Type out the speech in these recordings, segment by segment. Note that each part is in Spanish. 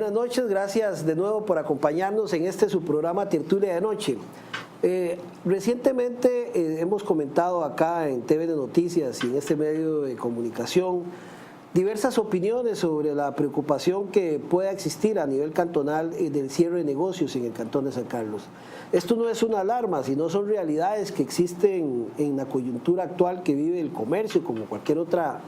Buenas noches, gracias de nuevo por acompañarnos en su programa Tertulia de Noche. Recientemente hemos comentado acá en TV de Noticias y en este medio de comunicación diversas opiniones sobre la preocupación que pueda existir a nivel cantonal del cierre de negocios en el Cantón de San Carlos. Esto no es una alarma, sino son realidades que existen en la coyuntura actual que vive el comercio, como cualquier otra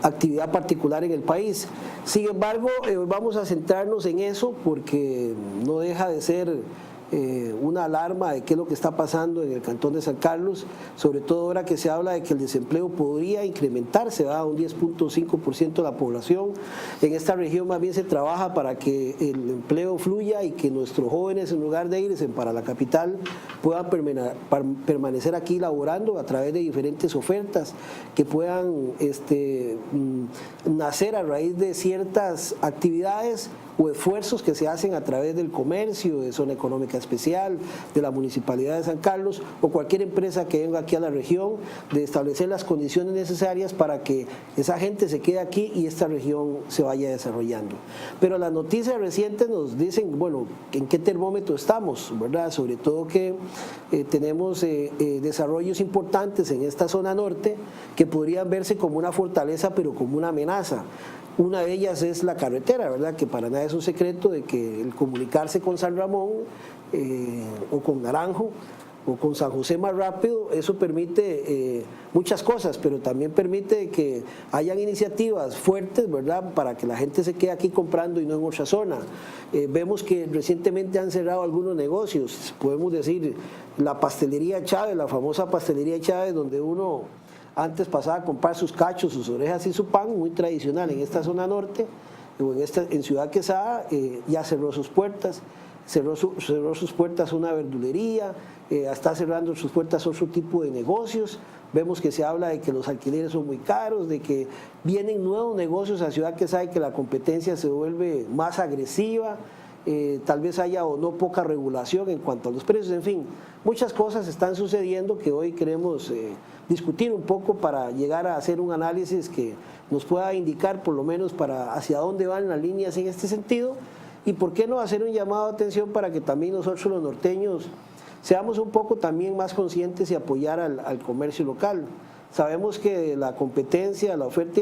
actividad particular en el país. Sin embargo, vamos a centrarnos en eso porque no deja de ser una alarma de qué es lo que está pasando en el Cantón de San Carlos, sobre todo ahora que se habla de que el desempleo podría incrementarse a un 10.5% de la población. En esta región más bien se trabaja para que el empleo fluya y que nuestros jóvenes, en lugar de irse para la capital, puedan permanecer aquí laborando a través de diferentes ofertas que puedan nacer a raíz de ciertas actividades o esfuerzos que se hacen a través del comercio, de zona económica especial, de la Municipalidad de San Carlos o cualquier empresa que venga aquí a la región, de establecer las condiciones necesarias para que esa gente se quede aquí y esta región se vaya desarrollando. Pero las noticias recientes nos dicen, bueno, en qué termómetro estamos, ¿verdad? Sobre todo que tenemos desarrollos importantes en esta zona norte que podrían verse como una fortaleza pero como una amenaza. Una de ellas es la carretera, ¿verdad? Que para nada es un secreto de que el comunicarse con San Ramón o con Naranjo o con San José más rápido, eso permite muchas cosas, pero también permite que hayan iniciativas fuertes, ¿verdad? Para que la gente se quede aquí comprando y no en otra zona. Vemos que recientemente han cerrado algunos negocios, podemos decir la pastelería Chávez, la famosa pastelería Chávez, donde uno antes pasaba a comprar sus cachos, sus orejas y su pan, muy tradicional en esta zona norte, o en Ciudad Quesada, ya cerró sus puertas, cerró sus puertas una verdulería, está cerrando sus puertas otro tipo de negocios. Vemos que se habla de que los alquileres son muy caros, de que vienen nuevos negocios a Ciudad Quesada y que la competencia se vuelve más agresiva. Tal vez haya o no poca regulación en cuanto a los precios, en fin, muchas cosas están sucediendo que hoy queremos discutir un poco para llegar a hacer un análisis que nos pueda indicar por lo menos para hacia dónde van las líneas en este sentido y por qué no hacer un llamado de atención para que también nosotros los norteños seamos un poco también más conscientes y apoyar al comercio local. Sabemos que la competencia, la oferta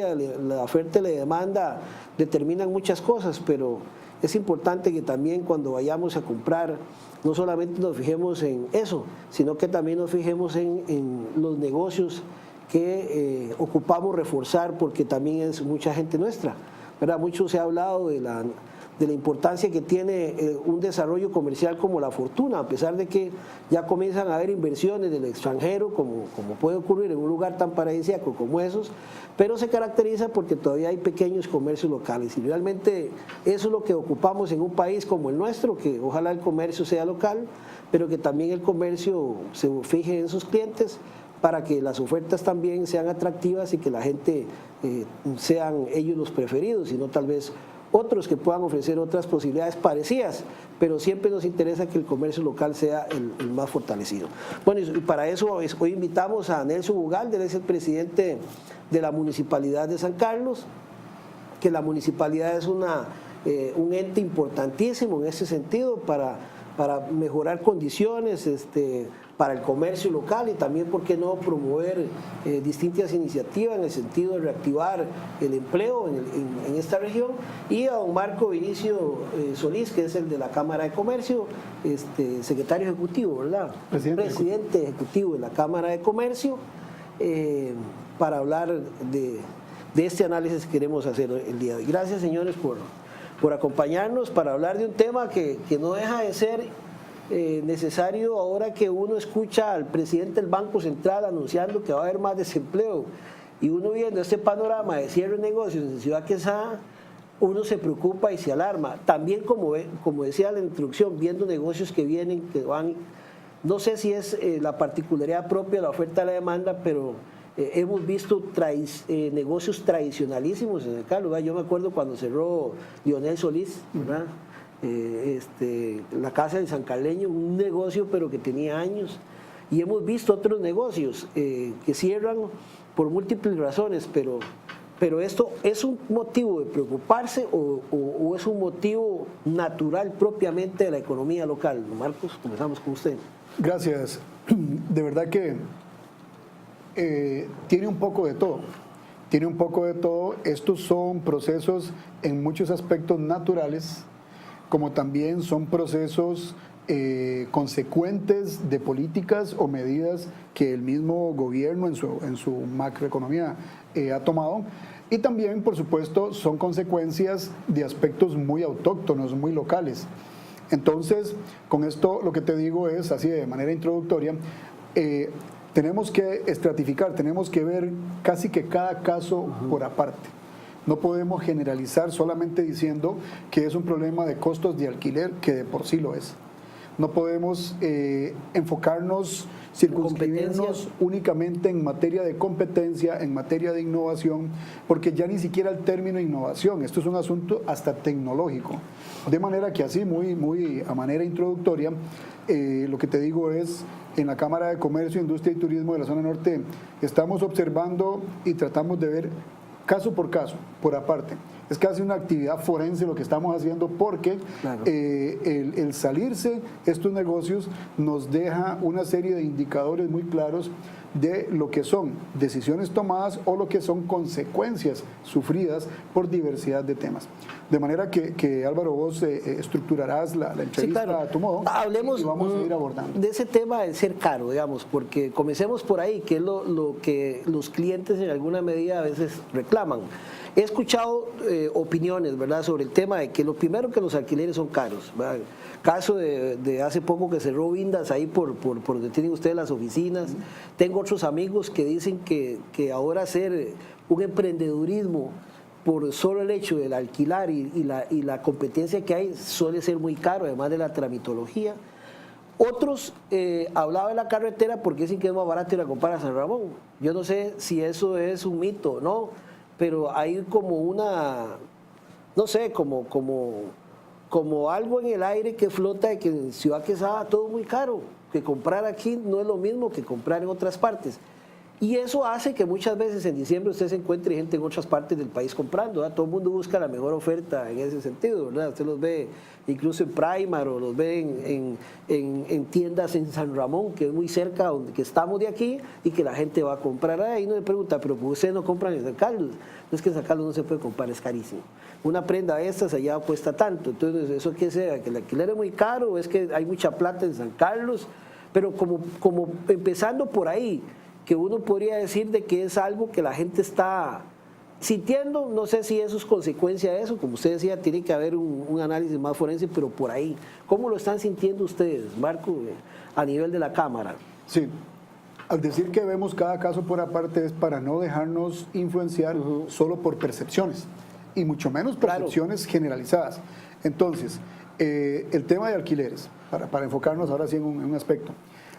y la demanda determinan muchas cosas, pero es importante que también cuando vayamos a comprar no solamente nos fijemos en eso, sino que también nos fijemos en los negocios que ocupamos reforzar porque también es mucha gente nuestra, ¿verdad? Mucho se ha hablado de la importancia que tiene un desarrollo comercial como La Fortuna, a pesar de que ya comienzan a haber inversiones del extranjero, como puede ocurrir en un lugar tan paradisíaco como esos, pero se caracteriza porque todavía hay pequeños comercios locales y realmente eso es lo que ocupamos en un país como el nuestro, que ojalá el comercio sea local, pero que también el comercio se fije en sus clientes para que las ofertas también sean atractivas y que la gente sean ellos los preferidos y no tal vez otros que puedan ofrecer otras posibilidades parecidas, pero siempre nos interesa que el comercio local sea el más fortalecido. Bueno, y para eso hoy invitamos a Nelson Ugalde, él es el presidente de la Municipalidad de San Carlos, que la municipalidad es un ente importantísimo en ese sentido para mejorar condiciones para el comercio local y también, ¿por qué no?, promover distintas iniciativas en el sentido de reactivar el empleo en esta región. Y a don Marco Vinicio Solís, que es el de la Cámara de Comercio, secretario ejecutivo, ¿verdad? Presidente ejecutivo de la Cámara de Comercio, para hablar de este análisis que queremos hacer el día de hoy. Gracias, señores, por acompañarnos para hablar de un tema que no deja de ser necesario ahora que uno escucha al presidente del Banco Central anunciando que va a haber más desempleo y uno viendo este panorama de cierre de negocios en Ciudad Quesada, uno se preocupa y se alarma. También, como decía la introducción, viendo negocios que vienen, que van, no sé si es la particularidad propia de la oferta y la demanda, pero hemos visto negocios tradicionalísimos en el Carlos. Yo me acuerdo cuando cerró Lionel Solís, ¿verdad? La casa del San Carleño, un negocio pero que tenía años, y hemos visto otros negocios que cierran por múltiples razones, pero Pero esto es un motivo de preocuparse o es un motivo natural propiamente de la economía local. Marcos, comenzamos con usted. Gracias. De verdad que tiene un poco de todo. Tiene un poco de todo. Estos son procesos en muchos aspectos naturales, como también son procesos consecuentes de políticas o medidas que el mismo gobierno en su macroeconomía ha tomado. Y también, por supuesto, son consecuencias de aspectos muy autóctonos, muy locales. Entonces, con esto lo que te digo es, así de manera introductoria, tenemos que estratificar, tenemos que ver casi que cada caso por aparte. No podemos generalizar solamente diciendo que es un problema de costos de alquiler, que de por sí lo es. No podemos enfocarnos, circunscribirnos únicamente en materia de competencia, en materia de innovación, porque ya ni siquiera el término innovación, esto es un asunto hasta tecnológico. De manera que así, muy a manera introductoria, lo que te digo es, en la Cámara de Comercio, Industria y Turismo de la Zona Norte, estamos observando y tratamos de ver caso por caso, por aparte. Es casi una actividad forense lo que estamos haciendo porque claro, el salirse estos negocios nos deja una serie de indicadores muy claros de lo que son decisiones tomadas o lo que son consecuencias sufridas por diversidad de temas. De manera que Álvaro, vos estructurarás la entrevista sí, claro, a tu modo. Hablemos y vamos a ir abordando de ese tema de ser caro, digamos, porque comencemos por ahí, que es lo que los clientes en alguna medida a veces reclaman. He escuchado opiniones, ¿verdad?, sobre el tema de que lo primero que los alquileres son caros, ¿verdad? Caso de hace poco que cerró Vindas ahí por donde tienen ustedes las oficinas. Tengo otros amigos que dicen que ahora hacer un emprendedurismo por solo el hecho del alquilar y la competencia que hay suele ser muy caro, además de la tramitología. Otros hablaban de la carretera porque dicen que es más barato ir a comprar a San Ramón. Yo no sé si eso es un mito o no, pero hay como una, no sé, como algo en el aire que flota de que en Ciudad Quesada todo es muy caro, que comprar aquí no es lo mismo que comprar en otras partes. Y eso hace que muchas veces en diciembre usted se encuentre gente en otras partes del país comprando, ¿verdad? Todo el mundo busca la mejor oferta en ese sentido, ¿verdad? Usted los ve incluso en Primar o los ve en tiendas en San Ramón, que es muy cerca donde que estamos de aquí y que la gente va a comprar ahí. Y uno le pregunta, pero ustedes no compran en San Carlos. No es que en San Carlos no se puede comprar, es carísimo. Una prenda de estas allá cuesta tanto. Entonces, ¿eso qué sea? ¿Que el alquiler es muy caro o es que hay mucha plata en San Carlos? Pero como empezando por ahí, que uno podría decir de que es algo que la gente está sintiendo, no sé si eso es consecuencia de eso, como usted decía, tiene que haber un análisis más forense, pero por ahí, ¿cómo lo están sintiendo ustedes, Marco, a nivel de la Cámara? Sí, al decir que vemos cada caso por aparte es para no dejarnos influenciar solo por percepciones, y mucho menos percepciones generalizadas. Entonces, el tema de alquileres, para enfocarnos ahora sí en un aspecto.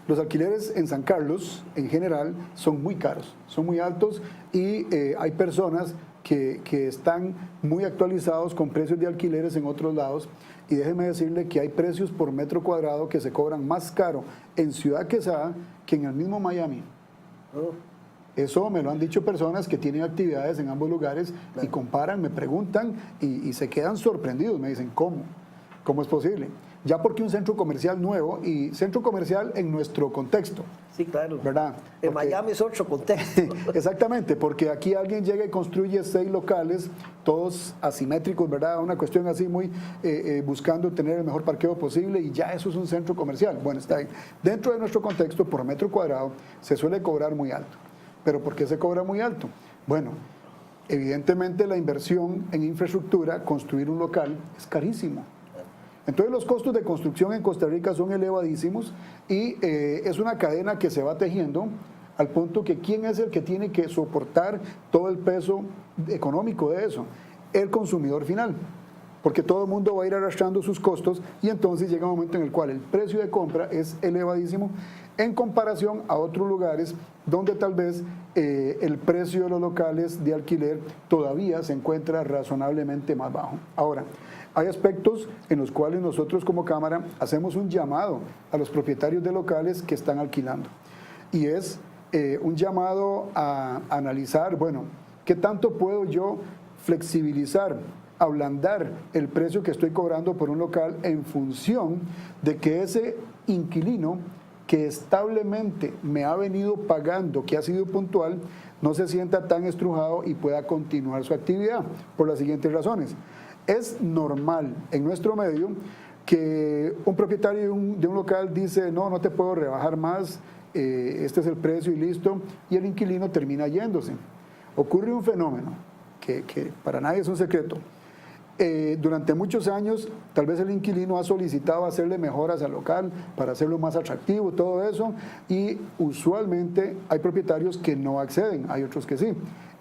Los alquileres en San Carlos, en general, son muy caros, son muy altos y hay personas que están muy actualizados con precios de alquileres en otros lados. Y déjeme decirle que hay precios por metro cuadrado que se cobran más caro en Ciudad Quesada que en el mismo Miami. Eso me lo han dicho personas que tienen actividades en ambos lugares y comparan, me preguntan y se quedan sorprendidos. Me dicen, ¿cómo? ¿Cómo es posible? Ya porque un centro comercial nuevo y centro comercial en nuestro contexto. Sí, claro. ¿Verdad? En Miami es otro contexto. Exactamente, porque aquí alguien llega y construye 6 locales, todos asimétricos, ¿verdad? Una cuestión así muy buscando tener el mejor parqueo posible y ya eso es un centro comercial. Bueno, está bien. Dentro de nuestro contexto, por metro cuadrado, se suele cobrar muy alto. ¿Pero por qué se cobra muy alto? Bueno, evidentemente la inversión en infraestructura, construir un local, es carísimo. Entonces los costos de construcción en Costa Rica son elevadísimos y es una cadena que se va tejiendo al punto que ¿quién es el que tiene que soportar todo el peso económico de eso? El consumidor final, porque todo el mundo va a ir arrastrando sus costos y entonces llega un momento en el cual el precio de compra es elevadísimo en comparación a otros lugares donde tal vez el precio de los locales de alquiler todavía se encuentra razonablemente más bajo. Ahora, hay aspectos en los cuales nosotros como Cámara hacemos un llamado a los propietarios de locales que están alquilando. Y es un llamado a analizar, bueno, ¿Qué tanto puedo yo flexibilizar, ablandar el precio que estoy cobrando por un local en función de que ese inquilino que establemente me ha venido pagando, que ha sido puntual, no se sienta tan estrujado y pueda continuar su actividad por las siguientes razones? Es normal en nuestro medio que un propietario de un local dice, no te puedo rebajar más, este es el precio y listo, y el inquilino termina yéndose. Ocurre un fenómeno que para nadie es un secreto. Durante muchos años, tal vez el inquilino ha solicitado hacerle mejoras al local para hacerlo más atractivo, todo eso, y usualmente hay propietarios que no acceden, hay otros que sí.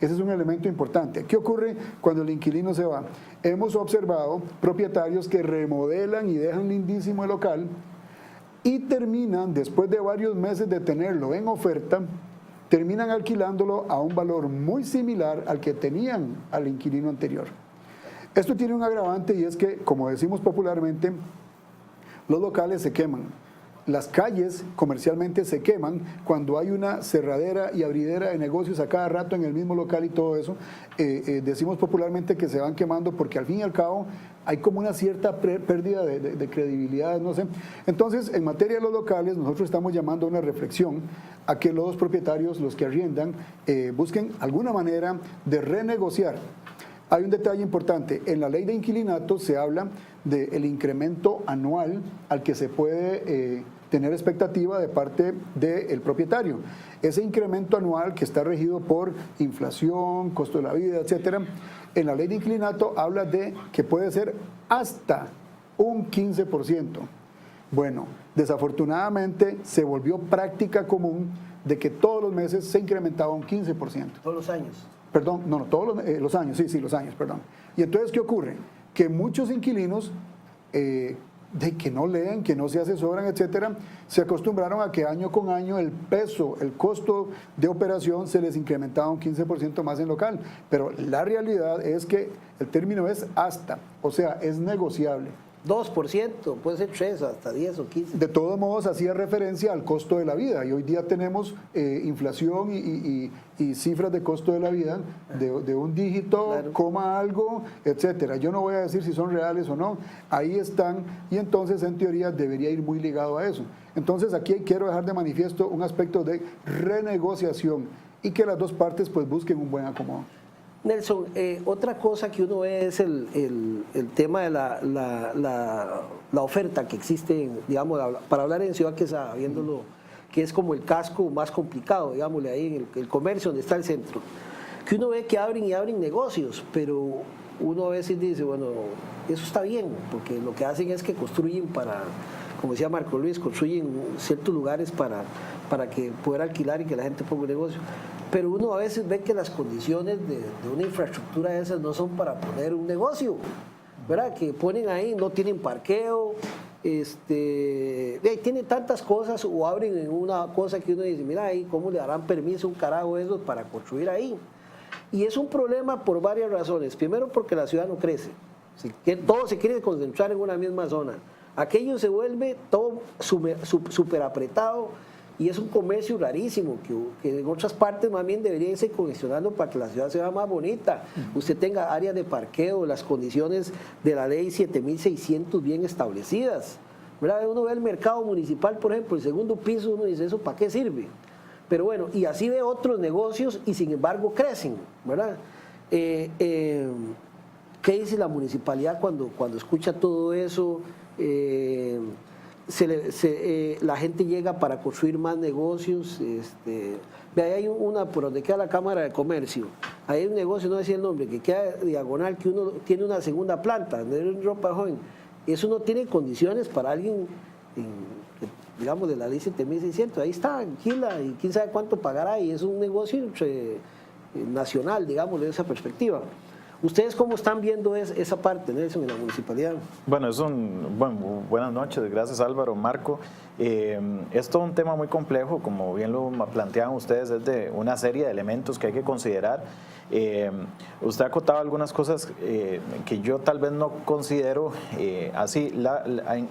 Ese es un elemento importante. ¿Qué ocurre cuando el inquilino se va? Hemos observado propietarios que remodelan y dejan lindísimo el local y terminan, después de varios meses de tenerlo en oferta, terminan alquilándolo a un valor muy similar al que tenían al inquilino anterior. Esto tiene un agravante y es que, como decimos popularmente, los locales se queman. Las calles comercialmente se queman cuando hay una cerradera y abridera de negocios a cada rato en el mismo local y todo eso. Decimos popularmente que se van quemando porque al fin y al cabo hay como una cierta pérdida de credibilidad, no sé. Entonces, en materia de los locales, nosotros estamos llamando a una reflexión a que los propietarios, los que arriendan, busquen alguna manera de renegociar. Hay un detalle importante, en la ley de inquilinato se habla del incremento anual al que se puede tener expectativa de parte del propietario. Ese incremento anual que está regido por inflación, costo de la vida, etcétera, en la ley de inquilinato habla de que puede ser hasta un 15%. Bueno, desafortunadamente se volvió práctica común de que todos los meses se incrementaba un 15%. Todos los años. Perdón, no, todos los años, sí, los años, perdón. Y entonces, ¿qué ocurre? Que muchos inquilinos, de que no leen, que no se asesoran, etcétera, se acostumbraron a que año con año el peso, el costo de operación se les incrementaba un 15% más en local. Pero la realidad es que el término es hasta, o sea, es negociable. 2%, puede ser 3, hasta 10 o 15. De todos modos, hacía referencia al costo de la vida y hoy día tenemos inflación y cifras de costo de la vida de un dígito, claro, coma algo, etcétera. Yo no voy a decir si son reales o no, ahí están y entonces en teoría debería ir muy ligado a eso. Entonces aquí quiero dejar de manifiesto un aspecto de renegociación y que las dos partes pues busquen un buen acomodo. Nelson, otra cosa que uno ve es el tema de la oferta que existe, digamos, para hablar en Ciudad Quesada, viéndolo, que es como el casco más complicado, digámosle ahí, en el comercio donde está el centro, que uno ve que abren y abren negocios, pero uno a veces dice, bueno, eso está bien, porque lo que hacen es que construyen para, como decía Marco Luis, construyen ciertos lugares para que poder alquilar y que la gente ponga un negocio. Pero uno a veces ve que las condiciones de una infraestructura de esas no son para poner un negocio, ¿verdad? Que ponen ahí, no tienen parqueo, tienen tantas cosas o abren en una cosa que uno dice, mira ahí, ¿cómo le darán permiso a un carajo de esos para construir ahí? Y es un problema por varias razones. Primero, porque la ciudad no crece, todo se quiere concentrar en una misma zona. Aquello se vuelve todo súper apretado. Y es un comercio rarísimo, que en otras partes más bien debería irse congestionando para que la ciudad sea más bonita. Usted tenga áreas de parqueo, las condiciones de la ley 7600 bien establecidas, ¿verdad? Uno ve el mercado municipal, por ejemplo, el segundo piso, uno dice, ¿eso para qué sirve? Pero bueno, y así ve otros negocios y sin embargo crecen, ¿verdad? ¿Qué dice la municipalidad cuando escucha todo eso? La gente llega para construir más negocios. Hay una por donde queda la Cámara de Comercio, hay un negocio, no decía el nombre, que queda diagonal, que uno tiene una segunda planta, de ropa joven. Eso no tiene condiciones para alguien, digamos, de la ley 7600. Ahí está, alquila y quién sabe cuánto pagará, y es un negocio nacional, digamos, de esa perspectiva. ¿Ustedes cómo están viendo esa parte, Nelson, en la municipalidad? Bueno, buenas noches, gracias Álvaro, Marco. Es todo un tema muy complejo, como bien lo planteaban ustedes, es de una serie de elementos que hay que considerar. Usted ha acotado algunas cosas que yo tal vez no considero así.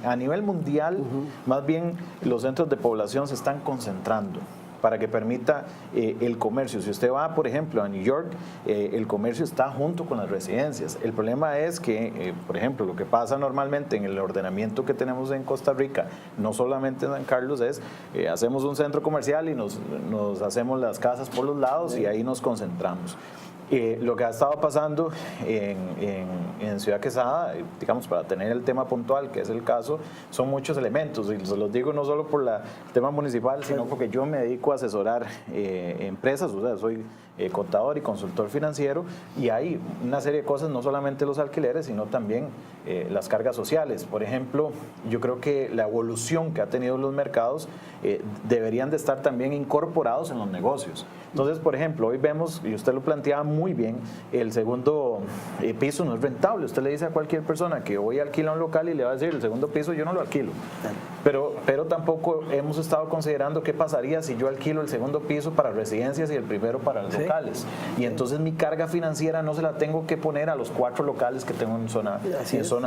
A nivel mundial, más bien los centros de población se están concentrando para que permita el comercio. Si usted va, por ejemplo, a New York, el comercio está junto con las residencias. El problema es que, por ejemplo, lo que pasa normalmente en el ordenamiento que tenemos en Costa Rica, no solamente en San Carlos, es hacemos un centro comercial y nos hacemos las casas por los lados y ahí nos concentramos. Lo que ha estado pasando en Ciudad Quesada, digamos, para tener el tema puntual, que es el caso, son muchos elementos, y se los digo no solo por el tema municipal, sino porque yo me dedico a asesorar empresas, o sea, soy contador y consultor financiero, y hay una serie de cosas, no solamente los alquileres, sino también las cargas sociales. Por ejemplo, yo creo que la evolución que ha tenido los mercados deberían de estar también incorporados en los negocios. Entonces, por ejemplo, hoy vemos, y usted lo planteaba muy bien, el segundo piso no es rentable. Usted le dice a cualquier persona que hoy alquila un local y le va a decir, el segundo piso yo no lo alquilo. Pero tampoco hemos estado considerando qué pasaría si yo alquilo el segundo piso para residencias y el primero para los locales. Y entonces mi carga financiera no se la tengo que poner a los 4 locales que tengo en zona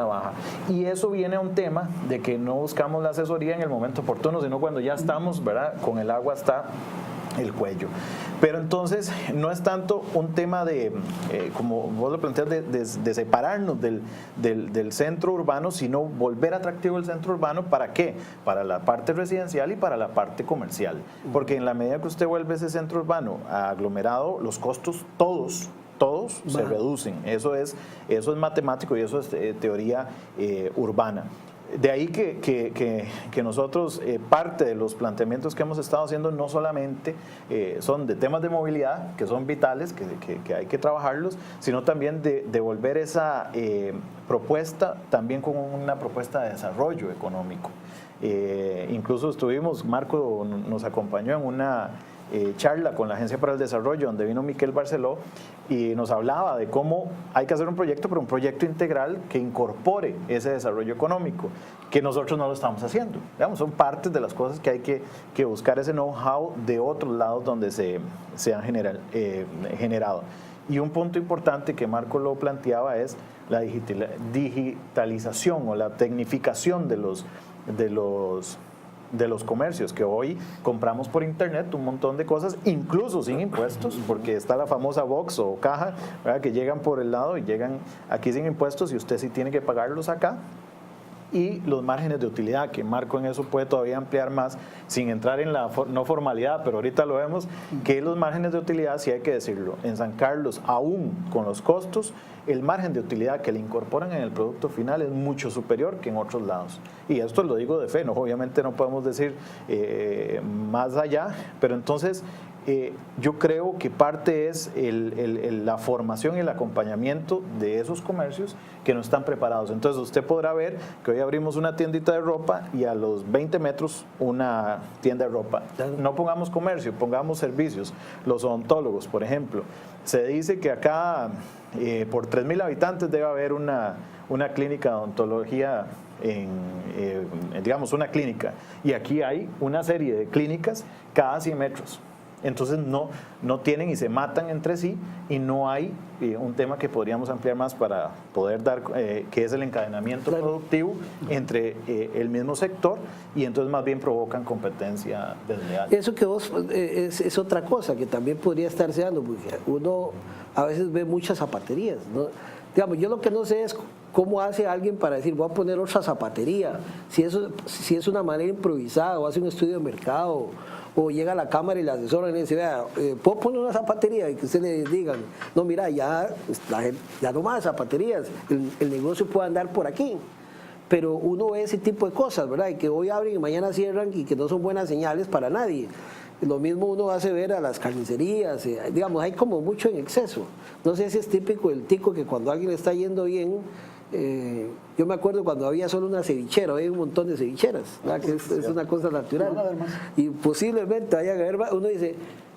baja. Y eso viene a un tema de que no buscamos la asesoría en el momento oportuno, sino cuando ya estamos, ¿verdad?, con el agua hasta el cuello. Pero entonces no es tanto un tema de, como vos lo planteas, de separarnos del centro urbano, sino volver atractivo el centro urbano. ¿Para qué? Para la parte residencial y para la parte comercial. Porque en la medida que usted vuelve ese centro urbano aglomerado, los costos todos se reducen. Eso es matemático y eso es teoría urbana. De ahí que nosotros, parte de los planteamientos que hemos estado haciendo no solamente son de temas de movilidad, que son vitales, que hay que trabajarlos, sino también de volver esa propuesta también como una propuesta de desarrollo económico. Incluso Marco nos acompañó en una charla con la Agencia para el Desarrollo, donde vino Miquel Barceló y nos hablaba de cómo hay que hacer un proyecto, pero un proyecto integral que incorpore ese desarrollo económico, que nosotros no lo estamos haciendo. Digamos, son partes de las cosas que hay que buscar ese know-how de otros lados donde se han generado. Y un punto importante que Marco lo planteaba es la digitalización o la tecnificación de los comercios, que hoy compramos por internet un montón de cosas, incluso sin impuestos, porque está la famosa box o caja, ¿verdad?, que llegan por el lado y llegan aquí sin impuestos y usted sí tiene que pagarlos acá. Y los márgenes de utilidad, que Marco en eso puede todavía ampliar más, sin entrar en la no formalidad, pero ahorita lo vemos, que los márgenes de utilidad, sí hay que decirlo, en San Carlos, aún con los costos, el margen de utilidad que le incorporan en el producto final es mucho superior que en otros lados. Y esto lo digo de fe, ¿no? Obviamente no podemos decir más allá, pero entonces yo creo que parte es la formación y el acompañamiento de esos comercios que no están preparados. Entonces usted podrá ver que hoy abrimos una tiendita de ropa y a los 20 metros una tienda de ropa. No pongamos comercio, pongamos servicios. Los odontólogos, por ejemplo. Se dice que acá por 3,000 habitantes debe haber una clínica de odontología, digamos una clínica. Y aquí hay una serie de clínicas cada 100 metros. Entonces no tienen y se matan entre sí, y no hay un tema que podríamos ampliar más para poder dar, que es el encadenamiento productivo entre el mismo sector, y entonces más bien provocan competencia desleal. Eso que vos es otra cosa que también podría estarse dando, porque uno a veces ve muchas zapaterías, ¿no? Digamos, yo lo que no sé es cómo hace alguien para decir voy a poner otra zapatería, si es una manera improvisada o hace un estudio de mercado, o llega a la cámara y le asesoran y le dice, vea, ¿puedo poner una zapatería? Y que usted le digan, no, mira, ya no más zapaterías, el negocio puede andar por aquí. Pero uno ve ese tipo de cosas, ¿verdad? Y que hoy abren y mañana cierran, y que no son buenas señales para nadie. Lo mismo uno hace ver a las carnicerías, digamos, hay como mucho en exceso. No sé si es típico el tico que cuando a alguien le está yendo bien, yo me acuerdo cuando había solo una cevichera, hoy hay un montón de cevicheras, ¿verdad? Que es una cosa natural. Y posiblemente vaya a haber, uno dice,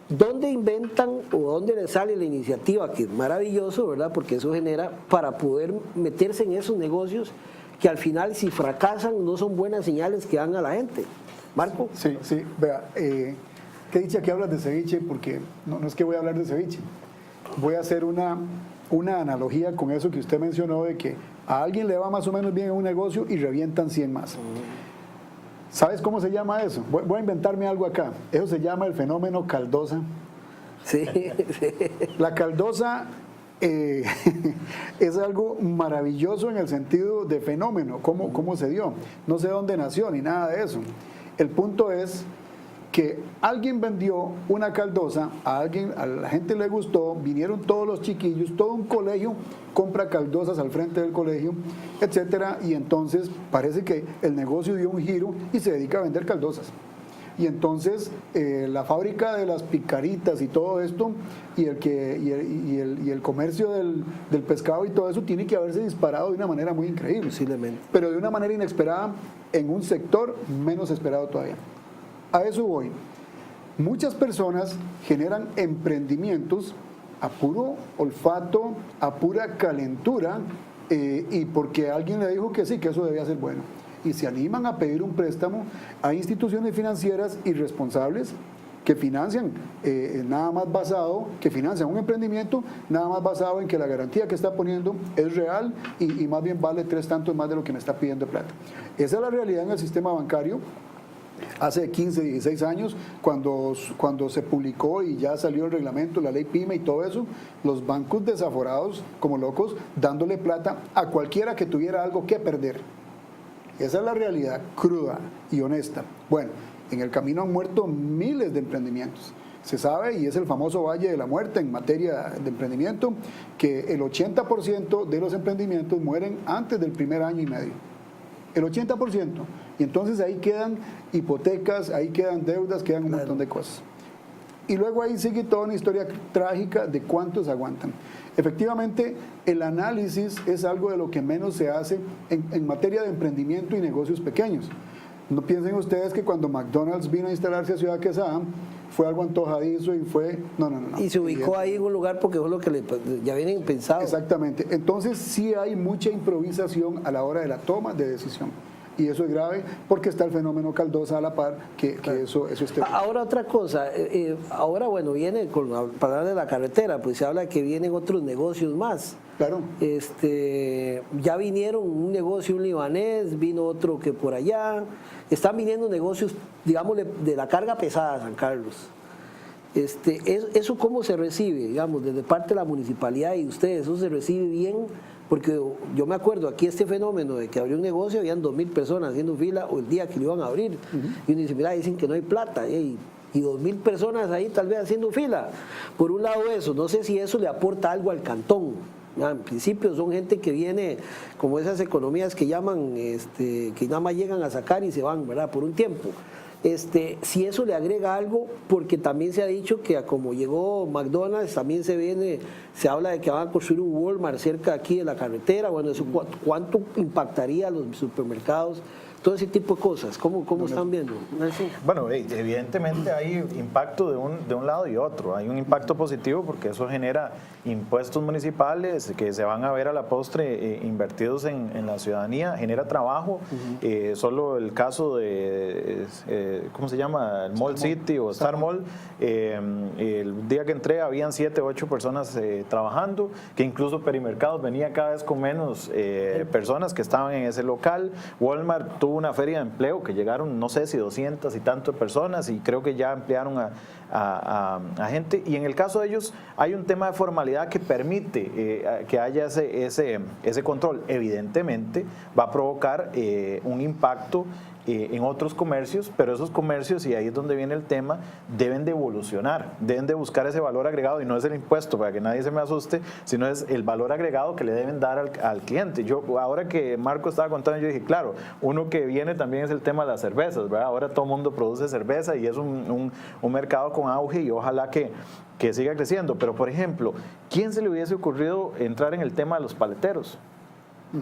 ¿dónde inventan o dónde le sale la iniciativa? Que es maravilloso, ¿verdad? Porque eso genera para poder meterse en esos negocios que al final, si fracasan, no son buenas señales que dan a la gente. Marco. Sí, vea, qué dicha que hablas de ceviche, porque no es que voy a hablar de ceviche, voy a hacer una analogía con eso que usted mencionó, de que a alguien le va más o menos bien en un negocio y revientan 100 más. ¿Sabes cómo se llama eso? Voy a inventarme algo acá. Eso se llama el fenómeno caldosa. Sí, sí. La caldosa es algo maravilloso en el sentido de fenómeno, cómo se dio. No sé dónde nació ni nada de eso. El punto es que alguien vendió una caldosa, a la gente le gustó, vinieron todos los chiquillos, todo un colegio compra caldosas al frente del colegio, etcétera, y entonces parece que el negocio dio un giro y se dedica a vender caldosas. Y entonces la fábrica de las picaritas y todo esto y el comercio del pescado y todo eso tiene que haberse disparado de una manera muy increíble, Posiblemente. pero de una manera inesperada en un sector menos esperado todavía. A eso voy. Muchas personas generan emprendimientos a puro olfato, a pura calentura, y porque alguien le dijo que sí, que eso debía ser bueno. Y se animan a pedir un préstamo a instituciones financieras irresponsables que financian financian un emprendimiento nada más basado en que la garantía que está poniendo es real y más bien vale 3 tantos más de lo que me está pidiendo plata. Esa es la realidad en el sistema bancario. Hace 15, 16 años, cuando se publicó y ya salió el reglamento, la ley PYME y todo eso, los bancos desaforados como locos, dándole plata a cualquiera que tuviera algo que perder. Esa es la realidad cruda y honesta. Bueno, en el camino han muerto miles de emprendimientos. Se sabe, y es el famoso Valle de la Muerte en materia de emprendimiento, que el 80% de los emprendimientos mueren antes del primer año y medio. El 80%. Y entonces ahí quedan hipotecas, ahí quedan deudas, quedan un montón de cosas. Y luego ahí sigue toda una historia trágica de cuántos aguantan. Efectivamente, el análisis es algo de lo que menos se hace en materia de emprendimiento y negocios pequeños. No piensen ustedes que cuando McDonald's vino a instalarse a Ciudad Quesada fue algo antojadizo y fue... No. Y se ubicó ahí en un lugar porque fue lo que ya vienen pensado. Exactamente. Entonces sí hay mucha improvisación a la hora de la toma de decisión. Y eso es grave porque está el fenómeno caldosa a la par, que eso esté... Ahora otra cosa, ahora bueno, viene, para hablar de la carretera, pues se habla que vienen otros negocios más. Claro. Ya vinieron un negocio, un libanés, vino otro que por allá, están viniendo negocios, digámosle, de la carga pesada a San Carlos. ¿Eso cómo se recibe, digamos, desde parte de la municipalidad y ustedes? ¿Eso se recibe bien? Porque yo me acuerdo aquí este fenómeno de que abrió un negocio, habían 2,000 personas haciendo fila o el día que lo iban a abrir. Y uno dice, mira, dicen que no hay plata. Y 2,000 personas ahí tal vez haciendo fila. Por un lado eso, no sé si eso le aporta algo al cantón. En principio son gente que viene como esas economías que llaman, que nada más llegan a sacar y se van, ¿verdad? Por un tiempo. Si eso le agrega algo, porque también se ha dicho que como llegó McDonald's, también se habla de que van a construir un Walmart cerca aquí de la carretera. Bueno, eso, ¿cuánto impactaría a los supermercados? Todo ese tipo de cosas, ¿cómo están viendo? Bueno, evidentemente hay impacto de un lado y otro. Hay un impacto positivo porque eso genera impuestos municipales que se van a ver a la postre invertidos en la ciudadanía, genera trabajo. Solo el caso de, ¿cómo se llama? El Mall City o Star Mall. El día que entré habían 7 o 8 personas trabajando, que incluso Perimercados venía cada vez con menos personas que estaban en ese local. Walmart tuvo una feria de empleo que llegaron, no sé si 200 y tantas personas, y creo que ya emplearon a gente. Y en el caso de ellos hay un tema de formalidad que permite que haya ese control. Evidentemente va a provocar un impacto en otros comercios, pero esos comercios, y ahí es donde viene el tema, deben de evolucionar, deben de buscar ese valor agregado, y no es el impuesto, para que nadie se me asuste, sino es el valor agregado que le deben dar al cliente. Yo, ahora que Marco estaba contando, yo dije, claro, uno que viene también es el tema de las cervezas, ¿verdad? Ahora todo el mundo produce cerveza y es un mercado con auge, y ojalá que siga creciendo. Pero, por ejemplo, ¿quién se le hubiese ocurrido entrar en el tema de los paleteros?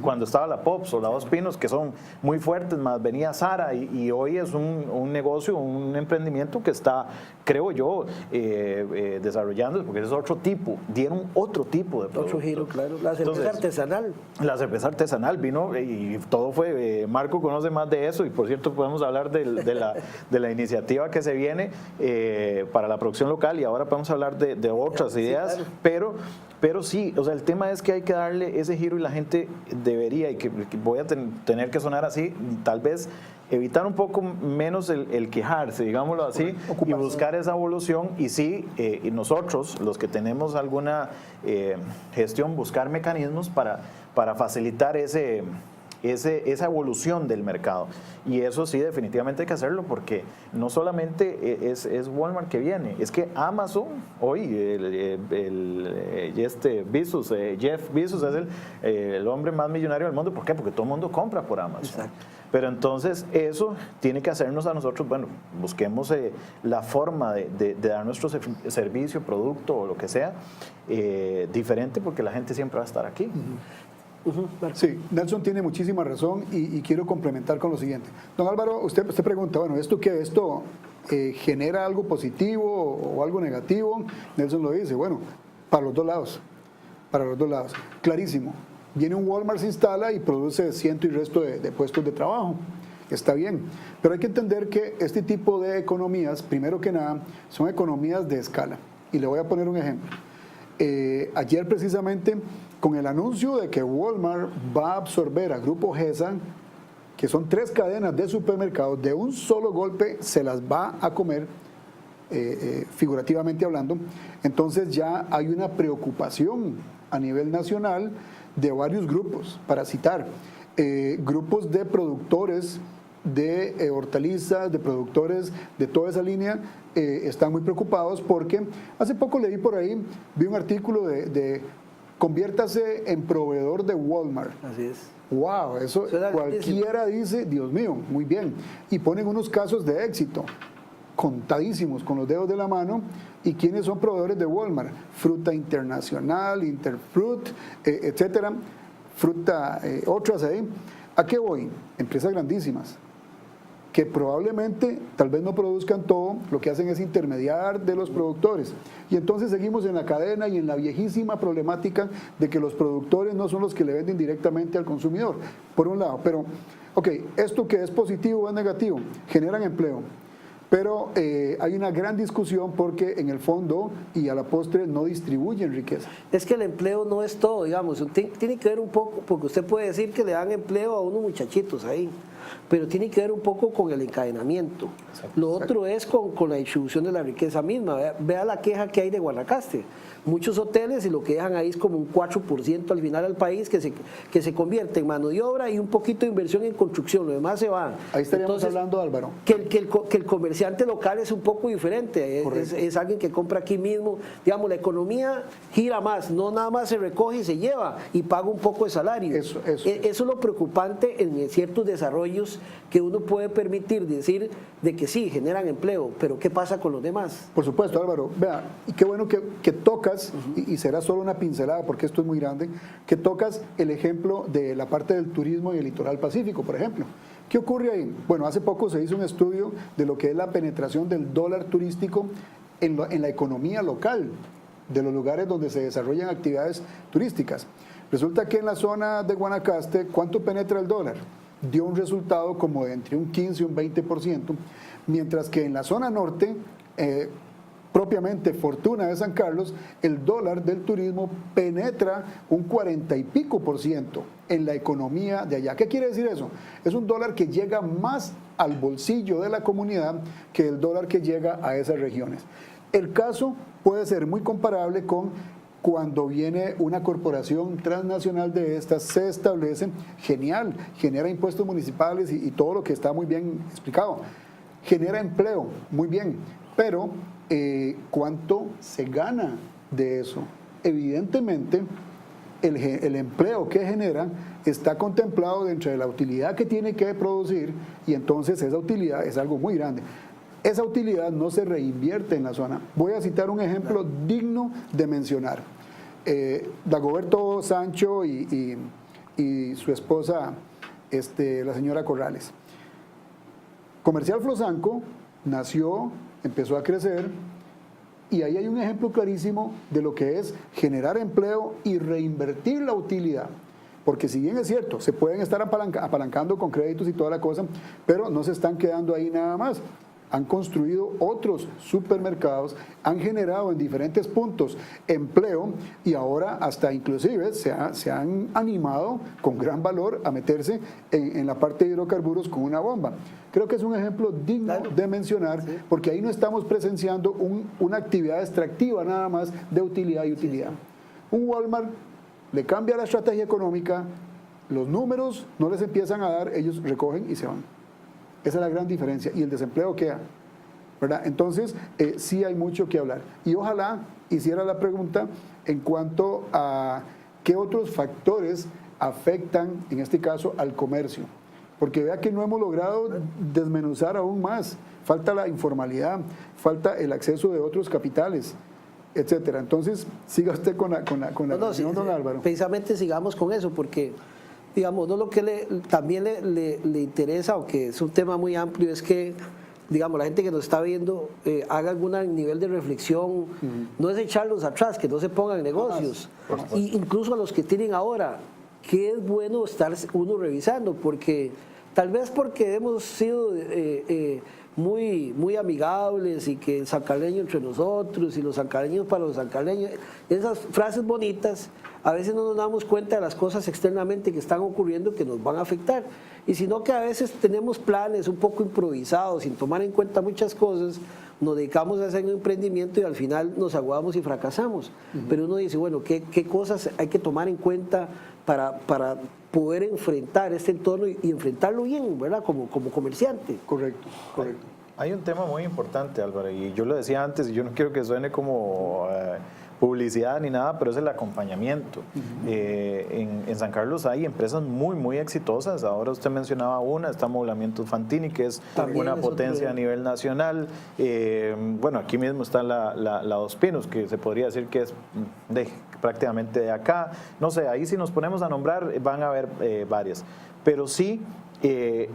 Cuando estaba la Pops o la Dos Pinos, que son muy fuertes, más venía Sara, y hoy es un negocio, un emprendimiento que está, creo yo, desarrollando, porque es otro tipo, dieron otro tipo de producto. Otro giro, claro. La cerveza artesanal. La cerveza artesanal vino y todo fue, Marco conoce más de eso, y por cierto podemos hablar de la iniciativa que se viene para la producción local, y ahora podemos hablar de otras ideas, claro. Pero Pero sí, o sea, el tema es que hay que darle ese giro y la gente debería, y que voy a tener que sonar así, tal vez evitar un poco menos el quejarse, digámoslo así, y buscar esa evolución. Y sí, y nosotros, los que tenemos alguna gestión, buscar mecanismos para facilitar esa evolución del mercado. Y eso sí, definitivamente hay que hacerlo, porque no solamente es Walmart que viene, es que Amazon, hoy, Jeff Bezos es el hombre más millonario del mundo. ¿Por qué? Porque todo el mundo compra por Amazon. Exacto. Pero entonces eso tiene que hacernos a nosotros, bueno, busquemos la forma de dar nuestro servicio, producto o lo que sea, diferente, porque la gente siempre va a estar aquí. Sí, Nelson tiene muchísima razón y quiero complementar con lo siguiente. Don Álvaro, usted pregunta, bueno, ¿esto qué? ¿Esto genera algo positivo o algo negativo? Nelson lo dice, bueno, para los dos lados, clarísimo. Viene un Walmart, se instala y produce ciento y resto de puestos de trabajo. Está bien, pero hay que entender que este tipo de economías, primero que nada, son economías de escala. Y le voy a poner un ejemplo. Ayer precisamente, con el anuncio de que Walmart va a absorber a Grupo GESA, que son 3 cadenas de supermercados, de un solo golpe se las va a comer, figurativamente hablando, entonces ya hay una preocupación a nivel nacional de varios grupos, para citar, grupos de productores de hortalizas, de productores de toda esa línea, están muy preocupados porque hace poco leí por ahí, vi un artículo de conviértase en proveedor de Walmart. Así es. Wow, eso cualquiera dice, Dios mío, muy bien. Y ponen unos casos de éxito, contadísimos con los dedos de la mano. ¿Y quiénes son proveedores de Walmart? Fruta Internacional, Interfruit, etcétera, fruta, otras ahí. ¿A qué voy? Empresas grandísimas, que probablemente tal vez no produzcan todo, lo que hacen es intermediar de los productores. Y entonces seguimos en la cadena y en la viejísima problemática de que los productores no son los que le venden directamente al consumidor, por un lado. Pero, ok, ¿esto que es positivo o es negativo? Generan empleo. Pero hay una gran discusión porque en el fondo y a la postre no distribuyen riqueza. Es que el empleo no es todo, digamos, tiene que ver un poco, porque usted puede decir que le dan empleo a unos muchachitos ahí, pero tiene que ver un poco con el encadenamiento. Exacto. Lo otro es con la distribución de la riqueza misma. Vea la queja que hay de Guanacaste. Muchos hoteles, y lo que dejan ahí es como un 4% al final al país que se convierte en mano de obra y un poquito de inversión en construcción, lo demás se va. Ahí estaríamos hablando, Álvaro. Que el comerciante local es un poco diferente, es alguien que compra aquí mismo. Digamos, la economía gira más, no nada más se recoge y se lleva y paga un poco de salario. Eso es lo preocupante en ciertos desarrollos que uno puede permitir decir de que sí, generan empleo, pero ¿qué pasa con los demás? Por supuesto, Álvaro. Vea, y qué bueno que tocas, y será solo una pincelada porque esto es muy grande, que tocas el ejemplo de la parte del turismo y el litoral pacífico, por ejemplo. ¿Qué ocurre ahí? Bueno, hace poco se hizo un estudio de lo que es la penetración del dólar turístico en la economía local, de los lugares donde se desarrollan actividades turísticas. Resulta que en la zona de Guanacaste, ¿cuánto penetra el dólar? Dio un resultado como de entre un 15 y un 20%, mientras que en la zona norte, propiamente Fortuna de San Carlos, el dólar del turismo penetra un 40 y pico % en la economía de allá. ¿Qué quiere decir eso? Es un dólar que llega más al bolsillo de la comunidad que el dólar que llega a esas regiones. El caso puede ser muy comparable con cuando viene una corporación transnacional de estas, se establece, genial, genera impuestos municipales y todo lo que está muy bien explicado. Genera empleo, muy bien, pero ¿cuánto se gana de eso? Evidentemente, el empleo que genera está contemplado dentro de la utilidad que tiene que producir y entonces esa utilidad es algo muy grande. Esa utilidad no se reinvierte en la zona. Voy a citar un ejemplo digno de mencionar. Dagoberto Sancho y su esposa, la señora Corrales. Comercial Flosanco nació, empezó a crecer y ahí hay un ejemplo clarísimo de lo que es generar empleo y reinvertir la utilidad. Porque si bien es cierto, se pueden estar apalancando con créditos y toda la cosa, pero no se están quedando ahí nada más. han construido otros supermercados, han generado en diferentes puntos empleo y ahora hasta inclusive se han animado con gran valor a meterse en la parte de hidrocarburos con una bomba. Creo que es un ejemplo digno de mencionar, porque ahí no estamos presenciando una actividad extractiva nada más de utilidad y utilidad. Un Walmart le cambia la estrategia económica, los números no les empiezan a dar, ellos recogen y se van. Esa es la gran diferencia. Y el desempleo queda, ¿verdad? Entonces, sí hay mucho que hablar. Y ojalá hiciera la pregunta en cuanto a qué otros factores afectan, en este caso, al comercio. Porque vea que no hemos logrado desmenuzar aún más. Falta la informalidad, falta el acceso de otros capitales, etcétera. Entonces, siga usted con la opinión, don Álvaro. Precisamente sigamos con eso, porque digamos, no lo que también le interesa, aunque es un tema muy amplio, es que, digamos, la gente que nos está viendo haga algún nivel de reflexión, no es echarlos atrás, que no se pongan en negocios, y incluso a los que tienen ahora, que es bueno estar uno revisando, porque tal vez porque hemos sido muy amigables y que el sancarleño entre nosotros y los sancarleños para los sancarleños, esas frases bonitas, a veces no nos damos cuenta de las cosas externamente que están ocurriendo que nos van a afectar, y sino que a veces tenemos planes un poco improvisados, sin tomar en cuenta muchas cosas, nos dedicamos a hacer un emprendimiento y al final nos aguamos y fracasamos. Pero uno dice, bueno, ¿qué cosas hay que tomar en cuenta para poder enfrentar este entorno y enfrentarlo bien, ¿verdad? Como comerciante. Correcto, correcto. Hay un tema muy importante, Álvaro, y yo lo decía antes, y yo no quiero que suene como publicidad ni nada, pero es el acompañamiento. En San Carlos hay empresas muy exitosas. Ahora usted mencionaba una, está Moblamientos Fantini, que es También una es potencia a nivel nacional. Bueno, aquí mismo está la Dos Pinos, que se podría decir que es prácticamente de acá. No sé, ahí si nos ponemos a nombrar van a haber varias. Pero sí,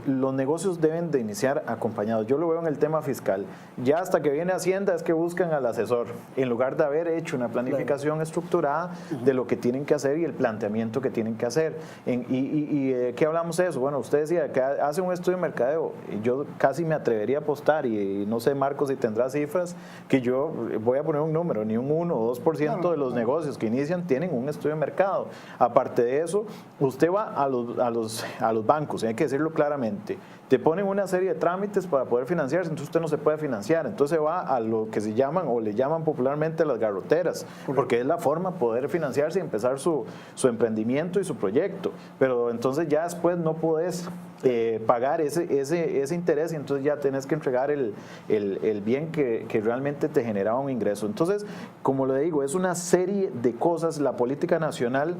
los negocios deben de iniciar acompañados. Yo lo veo en el tema fiscal. Ya hasta que viene Hacienda es que buscan al asesor, en lugar de haber hecho una planificación estructurada de lo que tienen que hacer y el planteamiento que tienen que hacer. ¿Qué hablamos de eso? Bueno, usted decía que hace un estudio de mercadeo. Yo casi me atrevería a apostar, y no sé, Marcos, si tendrá cifras, que yo voy a poner un número, ni un 1 o 2% de los negocios que inician tienen un estudio de mercado. Aparte de eso, usted va a los bancos, hay que decirlo claramente, te ponen una serie de trámites para poder financiarse, entonces usted no se puede financiar, entonces va a lo que se llaman o le llaman popularmente las garroteras, porque es la forma de poder financiarse y empezar su emprendimiento y su proyecto, pero entonces ya después no podés pagar ese interés, y entonces ya tenés que entregar el bien que realmente te generaba un ingreso. Entonces, como le digo, es una serie de cosas. La política nacional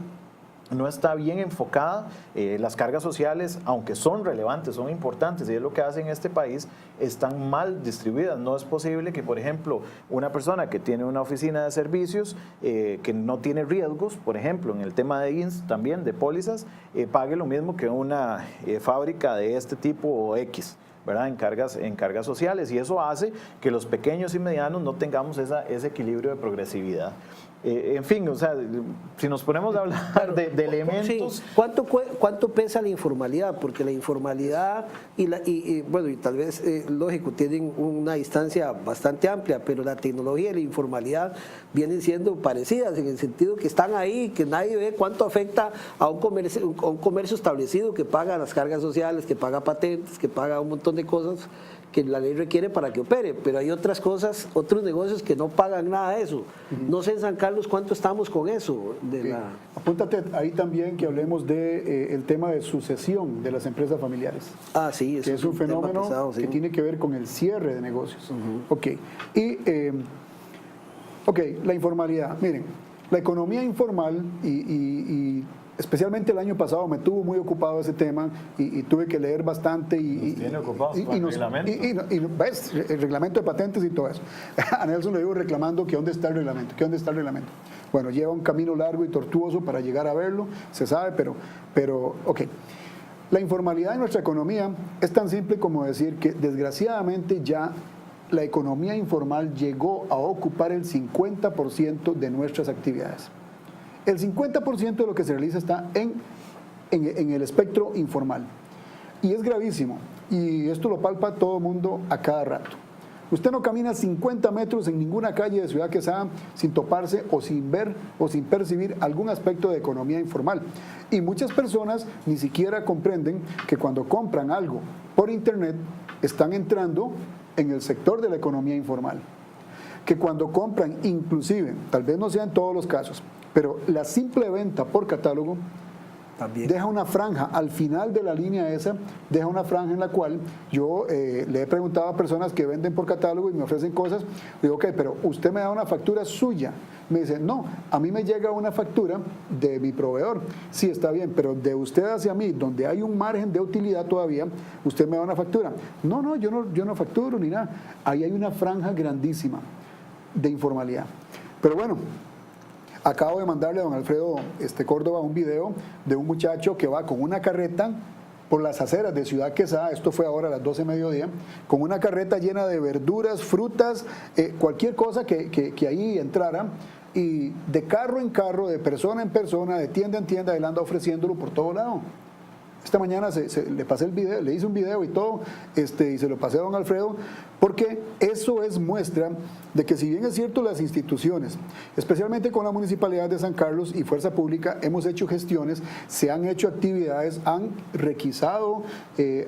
no está bien enfocada, las cargas sociales, aunque son relevantes, son importantes, y es lo que hacen en este país, están mal distribuidas. No es posible que, por ejemplo, una persona que tiene una oficina de servicios, que no tiene riesgos, por ejemplo, en el tema de INS también, de pólizas, pague lo mismo que una fábrica de este tipo o X, ¿verdad? En cargas sociales, y eso hace que los pequeños y medianos no tengamos ese equilibrio de progresividad. En fin, o sea, si nos ponemos a hablar de elementos... Sí. ¿Cuánto pesa la informalidad? Porque la informalidad bueno, y tal vez, lógico, tienen una distancia bastante amplia, pero la tecnología y la informalidad vienen siendo parecidas, en el sentido que están ahí, que nadie ve cuánto afecta a un comercio establecido que paga las cargas sociales, que paga patentes, que paga un montón de cosas que la ley requiere para que opere, pero hay otras cosas, otros negocios que no pagan nada de eso. No sé en San Carlos cuánto estamos con eso. Apúntate ahí también que hablemos de el tema de sucesión de las empresas familiares. Ah, sí, que es un fenómeno pesado, sí, que tiene que ver con el cierre de negocios. Ok, la informalidad. Miren, la economía informal y especialmente el año pasado me tuvo muy ocupado ese tema y tuve que leer bastante nos tiene ocupados con el reglamento. ¿Ves? El reglamento de patentes y todo eso. A Nelson le digo reclamando que dónde está el reglamento, Bueno, lleva un camino largo y tortuoso para llegar a verlo, se sabe, pero ok. La informalidad en nuestra economía es tan simple como decir que desgraciadamente ya la economía informal llegó a ocupar el 50% de nuestras actividades. El 50% de lo que se realiza está en el espectro informal. Y es gravísimo. Y esto lo palpa todo el mundo a cada rato. Usted no camina 50 metros en ninguna calle de Ciudad Quesada sin toparse o sin ver o sin percibir algún aspecto de economía informal. Y muchas personas ni siquiera comprenden que cuando compran algo por internet están entrando en el sector de la economía informal. Que cuando compran, inclusive, tal vez no sea en todos los casos, pero la simple venta por catálogo también deja una franja al final de la línea esa, deja una franja en la cual yo le he preguntado a personas que venden por catálogo y me ofrecen cosas, digo, ok, pero usted me da una factura suya. Me dice, no, a mí me llega una factura de mi proveedor. Sí, está bien, pero de usted hacia mí, donde hay un margen de utilidad todavía, usted me da una factura. No, yo no facturo ni nada. Ahí hay una franja grandísima de informalidad. Pero bueno, acabo de mandarle a don Alfredo Córdoba un video de un muchacho que va con una carreta por las aceras de Ciudad Quesada, esto fue ahora a las 12 de mediodía, con una carreta llena de verduras, frutas, cualquier cosa que ahí entrara, y de carro en carro, de persona en persona, de tienda en tienda, él anda ofreciéndolo por todo lado. Esta mañana le pasé el video, le hice un video y todo, y se lo pasé a don Alfredo, porque eso es muestra de que si bien es cierto las instituciones, especialmente con la Municipalidad de San Carlos y Fuerza Pública, hemos hecho gestiones, se han hecho actividades, han requisado,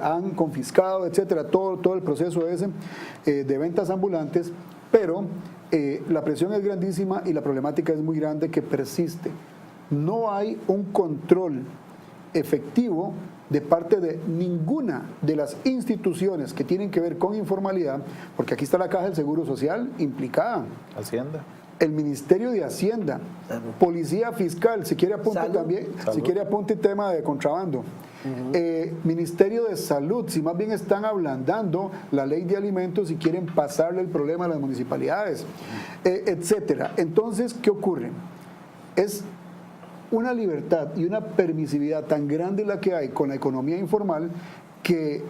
han confiscado, etcétera, todo el proceso ese de ventas ambulantes, pero la presión es grandísima y la problemática es muy grande que persiste. No hay un control efectivo de parte de ninguna de las instituciones que tienen que ver con informalidad, porque aquí está la Caja del Seguro Social implicada. Hacienda. El Ministerio de Hacienda, Policía Fiscal, si quiere apunte Salud. también, Salud. si quiere apunte tema de contrabando. Ministerio de Salud, si más bien están ablandando la ley de alimentos y quieren pasarle el problema a las municipalidades, etcétera. Entonces, ¿qué ocurre? Es una libertad y una permisividad tan grande la que hay con la economía informal que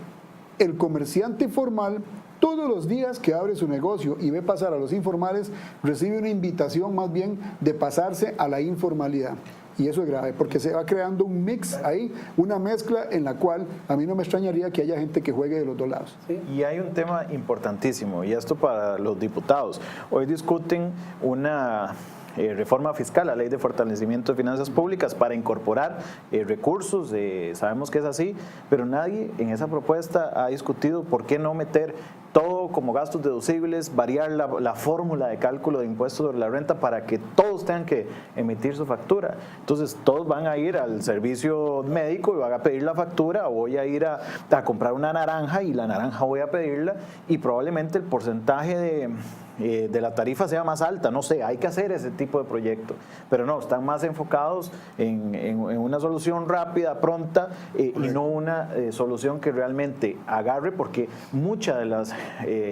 el comerciante formal todos los días que abre su negocio y ve pasar a los informales recibe una invitación más bien de pasarse a la informalidad. Y eso es grave, porque se va creando un mix ahí, una mezcla en la cual a mí no me extrañaría que haya gente que juegue de los dos lados. Sí. Y hay un tema importantísimo, y esto para los diputados. Hoy discuten una reforma fiscal, la ley de fortalecimiento de finanzas públicas para incorporar recursos, sabemos que es así, pero nadie en esa propuesta ha discutido por qué no meter todo como gastos deducibles, variar la fórmula de cálculo de impuestos sobre la renta para que todos tengan que emitir su factura. Entonces todos van a ir al servicio médico y van a pedir la factura, o voy a ir a comprar una naranja y la naranja voy a pedirla, y probablemente el porcentaje de la tarifa sea más alta, no sé, hay que hacer ese tipo de proyecto, pero no, están más enfocados en una solución rápida, pronta, y no una solución que realmente agarre, porque mucha de las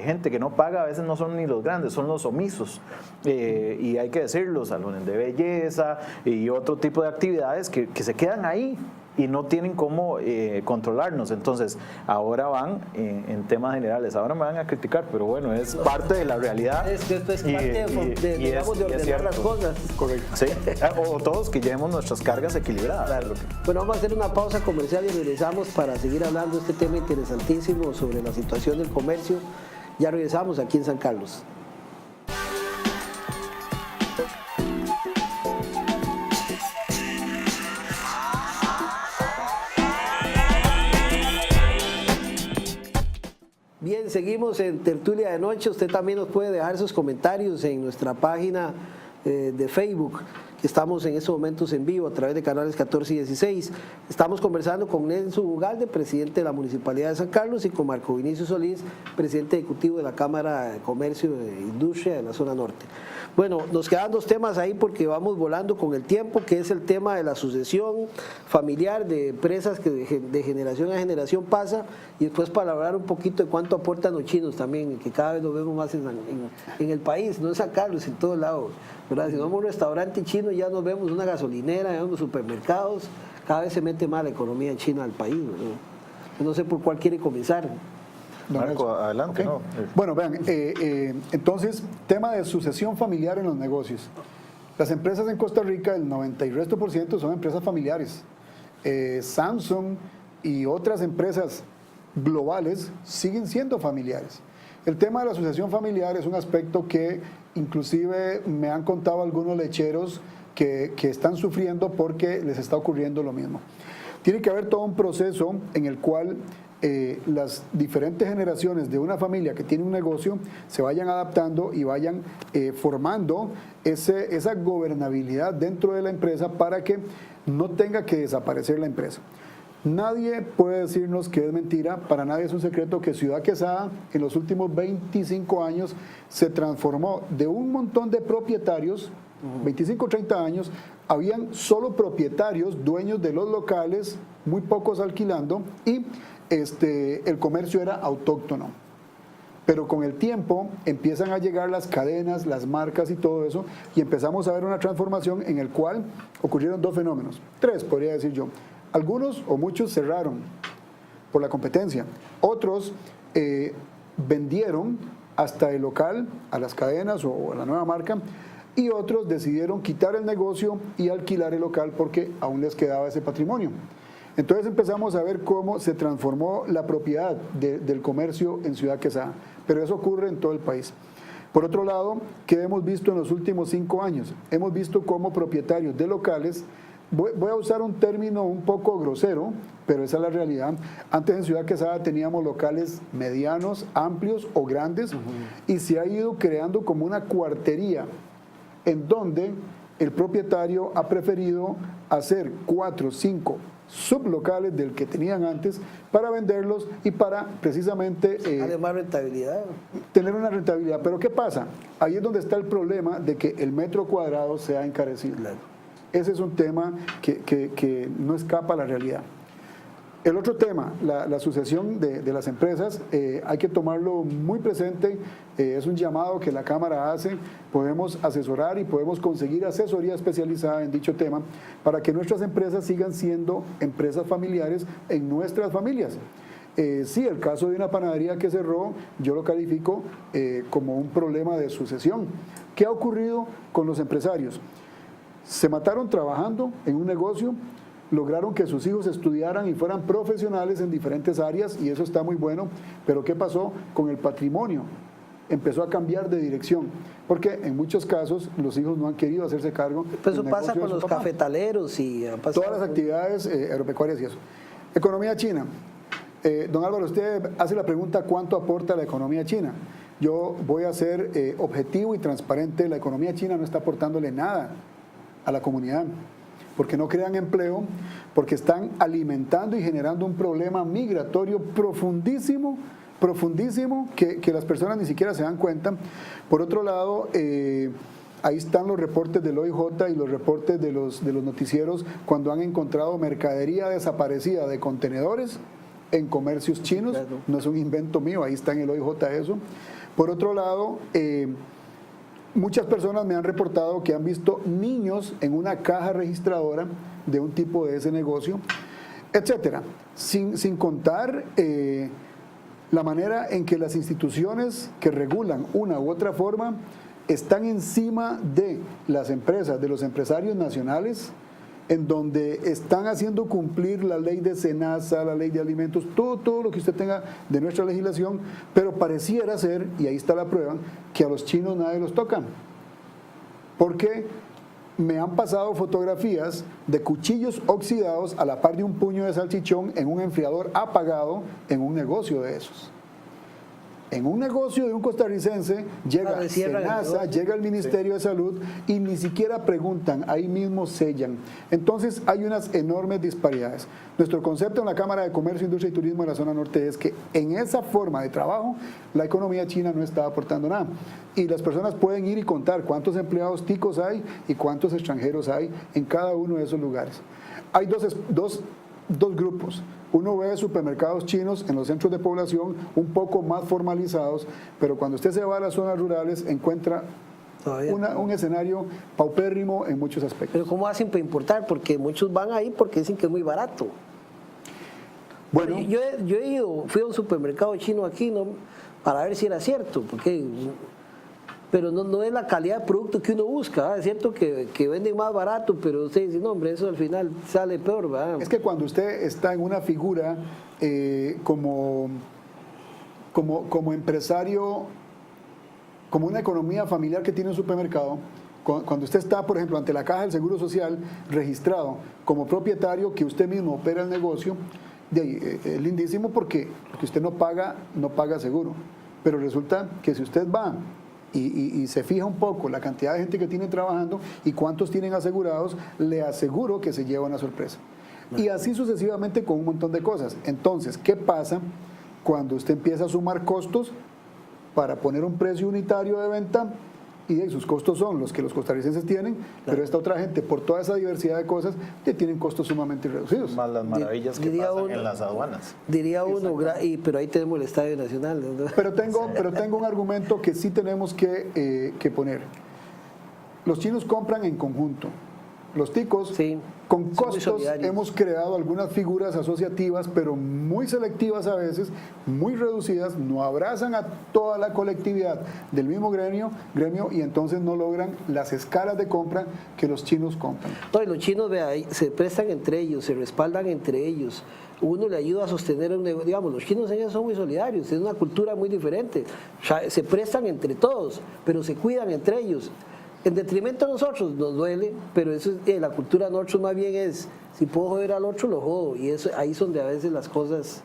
gente que no paga a veces no son ni los grandes, son los omisos, y hay que decirlo, salones de belleza y otro tipo de actividades que se quedan ahí y no tienen cómo controlarnos. Entonces, ahora van en temas generales, ahora me van a criticar, pero bueno, es parte de la realidad. Es que esto es parte de ordenar las cosas. Correcto. Sí, o todos que llevemos nuestras cargas equilibradas. Claro. Bueno, vamos a hacer una pausa comercial y regresamos para seguir hablando de este tema interesantísimo sobre la situación del comercio. Ya regresamos aquí en San Carlos. Bien, seguimos en Tertulia de Noche. Usted también nos puede dejar sus comentarios en nuestra página de Facebook, que estamos en estos momentos en vivo a través de canales 14 y 16. Estamos conversando con Nelson Ugalde, presidente de la Municipalidad de San Carlos, y con Marco Vinicio Solís, presidente ejecutivo de la Cámara de Comercio e Industria de la zona norte. Bueno, nos quedan dos temas ahí porque vamos volando con el tiempo, que es el tema de la sucesión familiar de empresas que de generación a generación pasa, y después para hablar un poquito de cuánto aportan los chinos también, que cada vez lo vemos más en el país, no en San Carlos, en todos lados, ¿verdad? Si no vamos a un restaurante chino ya nos vemos una gasolinera, ya vemos supermercados, cada vez se mete más la economía china al país, ¿verdad? No sé por cuál quiere comenzar. Marco, adelante. Okay. No. Bueno, vean, entonces, tema de sucesión familiar en los negocios. Las empresas en Costa Rica, el 90% son empresas familiares. Samsung y otras empresas globales siguen siendo familiares. El tema de la asociación familiar es un aspecto que inclusive me han contado algunos lecheros que están sufriendo porque les está ocurriendo lo mismo. Tiene que haber todo un proceso en el cual las diferentes generaciones de una familia que tiene un negocio se vayan adaptando y vayan formando esa gobernabilidad dentro de la empresa para que no tenga que desaparecer la empresa. Nadie puede decirnos que es mentira, para nadie es un secreto que Ciudad Quesada en los últimos 25 años se transformó de un montón de propietarios, 25 o 30 años, habían solo propietarios, dueños de los locales, muy pocos alquilando, y el comercio era autóctono. Pero con el tiempo empiezan a llegar las cadenas, las marcas y todo eso, y empezamos a ver una transformación en el cual ocurrieron dos fenómenos, tres podría decir yo. Algunos o muchos cerraron por la competencia, otros vendieron hasta el local a las cadenas o a la nueva marca, y otros decidieron quitar el negocio y alquilar el local porque aún les quedaba ese patrimonio. Entonces empezamos a ver cómo se transformó la propiedad del comercio en Ciudad Quesada, pero eso ocurre en todo el país. Por otro lado, ¿qué hemos visto en los últimos 5 años? Hemos visto cómo propietarios de locales, voy a usar un término un poco grosero, pero esa es la realidad. Antes en Ciudad Quesada teníamos locales medianos, amplios o grandes, y se ha ido creando como una cuartería en donde el propietario ha preferido hacer 4 o 5 sublocales del que tenían antes para venderlos y para precisamente darle más rentabilidad. Tener una rentabilidad. Pero ¿qué pasa? Ahí es donde está el problema de que el metro cuadrado se ha encarecido. Claro. Ese es un tema que no escapa a la realidad. El otro tema, la sucesión de las empresas, hay que tomarlo muy presente, es un llamado que la Cámara hace, podemos asesorar y podemos conseguir asesoría especializada en dicho tema para que nuestras empresas sigan siendo empresas familiares en nuestras familias. Sí, el caso de una panadería que cerró, yo lo califico como un problema de sucesión. ¿Qué ha ocurrido con los empresarios? Se mataron trabajando en un negocio, lograron que sus hijos estudiaran y fueran profesionales en diferentes áreas y eso está muy bueno, pero ¿qué pasó con el patrimonio? Empezó a cambiar de dirección, porque en muchos casos los hijos no han querido hacerse cargo. Pues eso pasa con los cafetaleros y todas las actividades agropecuarias y eso. Economía china. Don Álvaro, usted hace la pregunta ¿cuánto aporta la economía china? Yo voy a ser objetivo y transparente, la economía china no está aportándole nada a la comunidad, porque no crean empleo, porque están alimentando y generando un problema migratorio profundísimo, que las personas ni siquiera se dan cuenta. Por otro lado, ahí están los reportes del OIJ y los reportes de los noticieros cuando han encontrado mercadería desaparecida de contenedores en comercios chinos. Claro. No es un invento mío, ahí está en el OIJ eso. Por otro lado, muchas personas me han reportado que han visto niños en una caja registradora de un tipo de ese negocio, etcétera. Sin contar la manera en que las instituciones que regulan una u otra forma están encima de las empresas, de los empresarios nacionales, en donde están haciendo cumplir la ley de SENASA, la ley de alimentos, todo lo que usted tenga de nuestra legislación, pero pareciera ser, y ahí está la prueba, que a los chinos nadie los tocan. Porque me han pasado fotografías de cuchillos oxidados a la par de un puño de salchichón en un enfriador apagado en un negocio de esos. En un negocio de un costarricense llega SENASA, llega el Ministerio de Salud y ni siquiera preguntan, ahí mismo sellan. Entonces hay unas enormes disparidades. Nuestro concepto en la Cámara de Comercio, Industria y Turismo de la zona norte es que en esa forma de trabajo la economía china no está aportando nada. Y las personas pueden ir y contar cuántos empleados ticos hay y cuántos extranjeros hay en cada uno de esos lugares. Hay dos grupos. Uno ve supermercados chinos en los centros de población un poco más formalizados, pero cuando usted se va a las zonas rurales encuentra un escenario paupérrimo en muchos aspectos. Pero ¿cómo hacen para importar? Porque muchos van ahí porque dicen que es muy barato. Bueno, yo fui a un supermercado chino aquí para ver si era cierto, pero no es la calidad de producto que uno busca, ¿verdad? Es cierto que venden más barato, pero usted dice, no hombre, eso al final sale peor, ¿verdad? Es que cuando usted está en una figura como como empresario, como una economía familiar que tiene un supermercado, cuando usted está, por ejemplo, ante la Caja del Seguro Social registrado como propietario, que usted mismo opera el negocio, de ahí, es lindísimo porque usted no paga seguro. Pero resulta que si usted va y se fija un poco la cantidad de gente que tiene trabajando y cuántos tienen asegurados, le aseguro que se lleva una sorpresa. Y así sucesivamente con un montón de cosas. Entonces, ¿qué pasa cuando usted empieza a sumar costos para poner un precio unitario de venta? Y sus costos son los que los costarricenses tienen, pero esta otra gente, por toda esa diversidad de cosas, tienen costos sumamente reducidos. Más las maravillas que pasan en las aduanas. Diría uno, pero ahí tenemos el Estadio Nacional, ¿no? Pero tengo un argumento que sí tenemos que poner. Los chinos compran en conjunto. Los ticos, sí, con costos, hemos creado algunas figuras asociativas, pero muy selectivas a veces, muy reducidas, no abrazan a toda la colectividad del mismo gremio y entonces no logran las escalas de compra que los chinos compran. No, y los chinos, vea, se prestan entre ellos, se respaldan entre ellos. Uno le ayuda a sostener un negocio. Digamos, los chinos ellos son muy solidarios, es una cultura muy diferente. O sea, se prestan entre todos, pero se cuidan entre ellos. En detrimento a nosotros nos duele, pero eso es, la cultura de nosotros más bien es, si puedo joder al otro, lo jodo. Y eso, ahí es donde a veces las cosas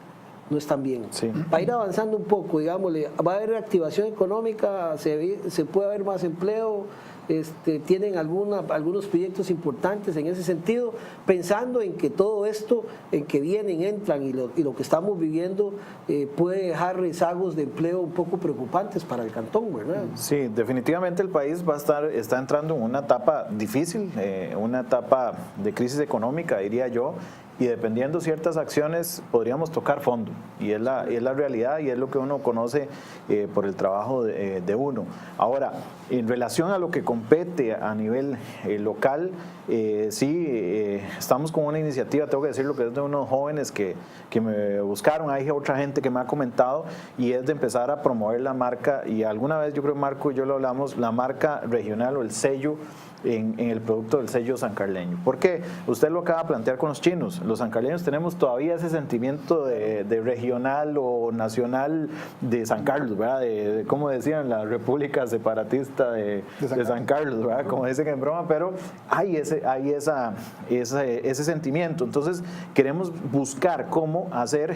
no están bien. Sí. Para ir avanzando un poco, digámosle, va a haber reactivación económica, se puede haber más empleo, tienen algunos proyectos importantes en ese sentido, pensando en que todo esto, en que vienen, entran y lo que estamos viviendo puede dejar rezagos de empleo un poco preocupantes para el cantón, ¿verdad? Sí, definitivamente el país está entrando en una etapa difícil, una etapa de crisis económica, diría yo, y dependiendo ciertas acciones podríamos tocar fondo, y es la realidad y es lo que uno conoce por el trabajo de uno. Ahora, en relación a lo que compete a nivel local, estamos con una iniciativa, tengo que decirlo, que es de unos jóvenes que me buscaron, hay otra gente que me ha comentado, y es de empezar a promover la marca, y alguna vez yo creo Marco y yo lo hablamos, la marca regional o el sello en el producto del sello sancarleño. ¿Por qué? Usted lo acaba de plantear con los chinos. Los sancarleños tenemos todavía ese sentimiento de regional o nacional de San Carlos, ¿verdad? De como decían, la República Separatista de San Carlos, ¿verdad? Como dicen en broma, pero hay ese sentimiento. Entonces, queremos buscar cómo hacer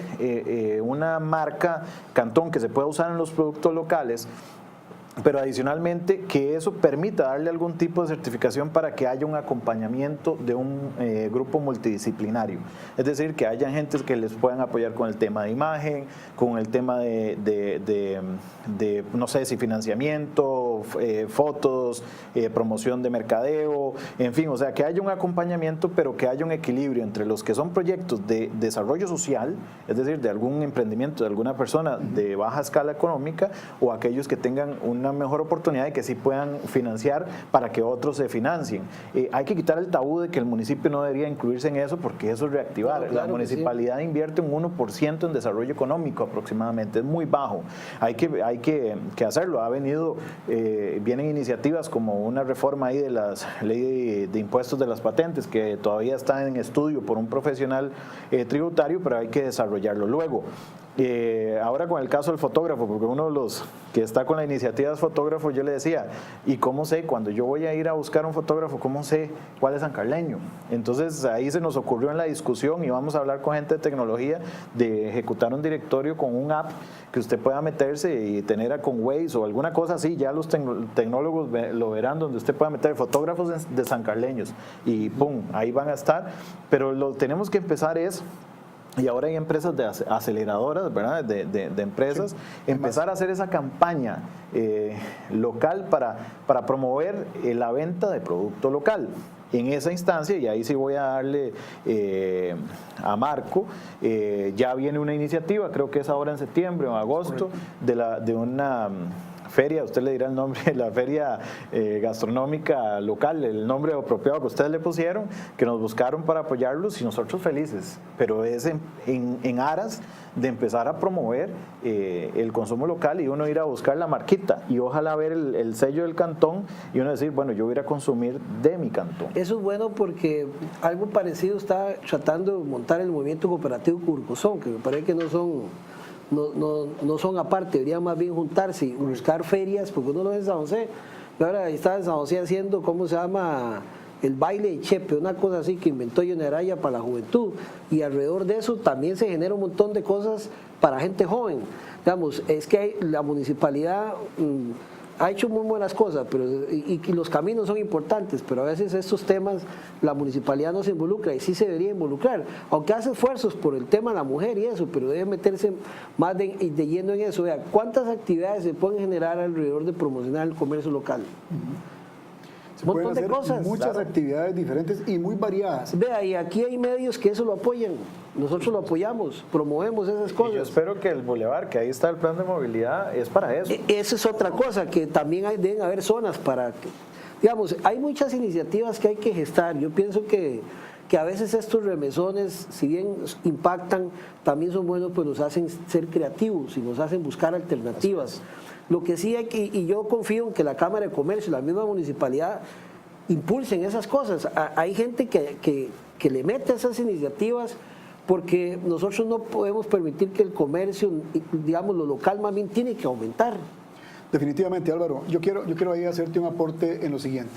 una marca Cantón que se pueda usar en los productos locales, pero adicionalmente que eso permita darle algún tipo de certificación para que haya un acompañamiento de un grupo multidisciplinario. Es decir, que haya gente que les puedan apoyar con el tema de imagen, con el tema de no sé si financiamiento, fotos, promoción de mercadeo, en fin, o sea, que haya un acompañamiento, pero que haya un equilibrio entre los que son proyectos de desarrollo social, es decir, de algún emprendimiento de alguna persona de baja escala económica, o aquellos que tengan una mejor oportunidad y que sí puedan financiar para que otros se financien. Hay que quitar el tabú de que el municipio no debería incluirse en eso, porque eso es reactivar. No, claro, la municipalidad invierte un 1% en desarrollo económico aproximadamente, es muy bajo. Hay que hacerlo. Vienen iniciativas como una reforma ahí de las leyes de impuestos de las patentes, que todavía está en estudio por un profesional tributario, pero hay que desarrollarlo. Luego, ahora con el caso del fotógrafo, porque uno de los que está con la iniciativa es fotógrafo, yo le decía, ¿y cómo sé? Cuando yo voy a ir a buscar un fotógrafo, ¿cómo sé cuál es sancarleño? Entonces ahí se nos ocurrió en la discusión, y vamos a hablar con gente de tecnología, de ejecutar un directorio con un app que usted pueda meterse y tener con Waze o alguna cosa así, ya los tecnólogos lo verán, donde usted pueda meter fotógrafos de sancarleños y ¡pum! Ahí van a estar, pero lo que tenemos que empezar y ahora hay empresas de aceleradoras, ¿verdad? De empresas, sí, empezar a hacer esa campaña local para promover la venta de producto local. En esa instancia, y ahí sí voy a darle a Marco, ya viene una iniciativa, creo que es ahora en septiembre o agosto, de una feria, usted le dirá el nombre, la feria gastronómica local, el nombre apropiado que ustedes le pusieron, que nos buscaron para apoyarlos, y nosotros felices, pero es en aras de empezar a promover el consumo local, y uno ir a buscar la marquita y ojalá ver el sello del cantón y uno decir, bueno, yo voy a ir a consumir de mi cantón. Eso es bueno, porque algo parecido está tratando de montar el movimiento cooperativo Curcozón, que me parece que no son no son aparte, deberían más bien juntarse y buscar ferias, porque uno lo ve en San José, y ahora está en San José haciendo, ¿cómo se llama?, el baile de Chepe, una cosa así que inventó Johnny Araya para la juventud, y alrededor de eso también se genera un montón de cosas para gente joven. Digamos, es que la municipalidad ha hecho muy buenas cosas, pero y los caminos son importantes, pero a veces estos temas la municipalidad no se involucra y sí se debería involucrar, aunque hace esfuerzos por el tema de la mujer y eso, pero debe meterse más de lleno en eso. Vea, ¿cuántas actividades se pueden generar alrededor de promocionar el comercio local? Se pueden hacer muchas actividades diferentes y muy variadas. Vea, y aquí hay medios que eso lo apoyan. Nosotros lo apoyamos, promovemos esas cosas. Y yo espero que el bulevar, que ahí está el plan de movilidad, es para eso. Esa es otra cosa, que también deben haber zonas para... Digamos, hay muchas iniciativas que hay que gestar. Yo pienso que a veces estos remesones, si bien impactan, también son buenos, pues nos hacen ser creativos y nos hacen buscar alternativas. Lo que sí hay que, y yo confío en que la Cámara de Comercio y la misma municipalidad impulsen esas cosas. Hay gente que le mete esas iniciativas, porque nosotros no podemos permitir que el comercio, digamos, lo local más bien tiene que aumentar. Definitivamente, Álvaro. Yo quiero ahí hacerte un aporte en lo siguiente.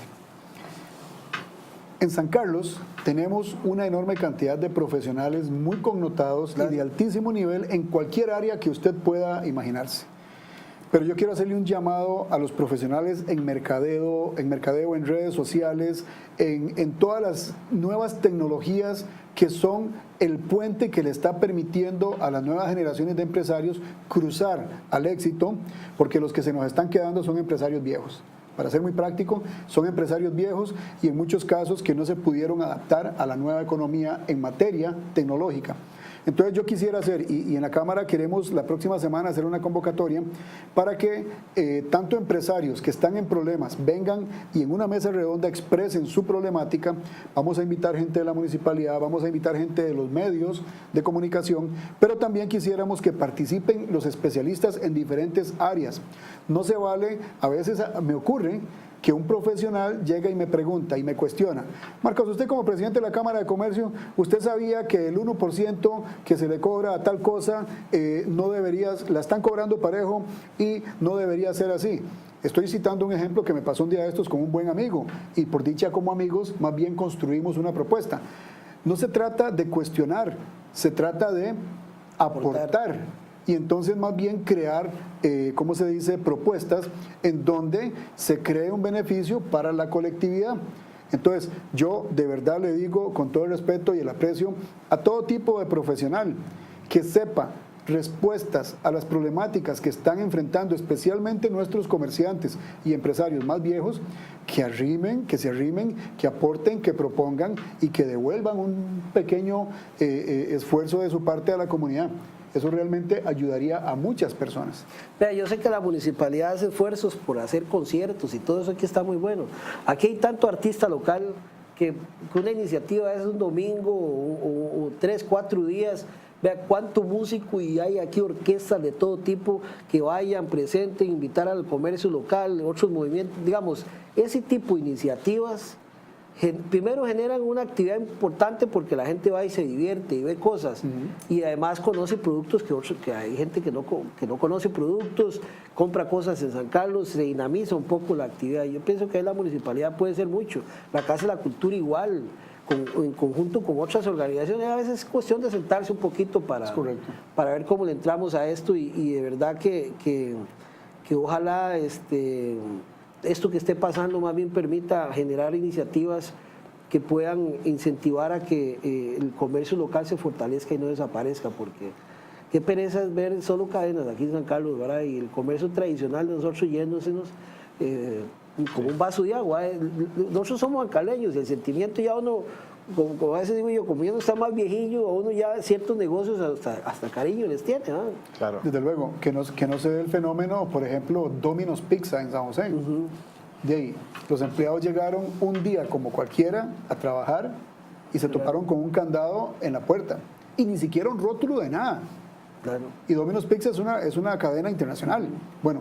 En San Carlos tenemos una enorme cantidad de profesionales muy connotados y de altísimo nivel en cualquier área que usted pueda imaginarse. Pero yo quiero hacerle un llamado a los profesionales en mercadeo, en redes sociales, en todas las nuevas tecnologías que son el puente que le está permitiendo a las nuevas generaciones de empresarios cruzar al éxito, porque los que se nos están quedando son empresarios viejos. Para ser muy práctico, son empresarios viejos y en muchos casos que no se pudieron adaptar a la nueva economía en materia tecnológica. Entonces yo quisiera hacer, y en la Cámara queremos la próxima semana hacer una convocatoria para que tanto empresarios que están en problemas vengan y en una mesa redonda expresen su problemática. Vamos a invitar gente de la municipalidad, vamos a invitar gente de los medios de comunicación, pero también quisiéramos que participen los especialistas en diferentes áreas. No se vale, a veces me ocurre que un profesional llega y me pregunta y me cuestiona: Marcos, usted como presidente de la Cámara de Comercio, ¿usted sabía que el 1% que se le cobra a tal cosa no debería, la están cobrando parejo y no debería ser así? Estoy citando un ejemplo que me pasó un día de estos con un buen amigo, y por dicha como amigos más bien construimos una propuesta. No se trata de cuestionar, se trata de aportar. Y entonces más bien crear, ¿cómo se dice?, propuestas en donde se cree un beneficio para la colectividad. Entonces yo de verdad le digo con todo el respeto y el aprecio a todo tipo de profesional que sepa respuestas a las problemáticas que están enfrentando especialmente nuestros comerciantes y empresarios más viejos, que se arrimen, que aporten, que propongan y que devuelvan un pequeño esfuerzo de su parte a la comunidad. Eso realmente ayudaría a muchas personas. Vea, yo sé que la municipalidad hace esfuerzos por hacer conciertos y todo eso aquí está muy bueno. Aquí hay tanto artista local que una iniciativa es un domingo o 3, 4 días. Vea cuánto músico, y hay aquí orquestas de todo tipo que vayan, presenten, invitar al comercio local, otros movimientos. Digamos, ese tipo de iniciativas primero generan una actividad importante porque la gente va y se divierte y ve cosas, y además conoce productos que hay gente que no conoce productos, compra cosas en San Carlos, se dinamiza un poco la actividad. Yo pienso que ahí la municipalidad puede ser mucho, la Casa de la Cultura igual, en conjunto con otras organizaciones. A veces es cuestión de sentarse un poquito para ver cómo le entramos a esto, y de verdad que ojalá esto que esté pasando más bien permita generar iniciativas que puedan incentivar a que el comercio local se fortalezca y no desaparezca, porque qué pereza es ver solo cadenas aquí en San Carlos, ¿verdad? Y el comercio tradicional de nosotros yéndosenos como un vaso de agua. Nosotros somos ancaleños y el sentimiento ya uno, como a veces digo yo, como ya uno está más viejillo, a uno ya ciertos negocios hasta cariño les tiene, ¿no? Claro. Desde luego, que no se dé el fenómeno, por ejemplo, Domino's Pizza en San José. De ahí, los empleados llegaron un día como cualquiera a trabajar y se toparon con un candado en la puerta y ni siquiera un rótulo de nada. Claro. Y Domino's Pizza es una cadena internacional. Bueno,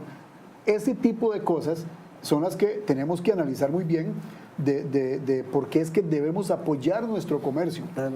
ese tipo de cosas son las que tenemos que analizar muy bien de por qué es que debemos apoyar nuestro comercio. Claro.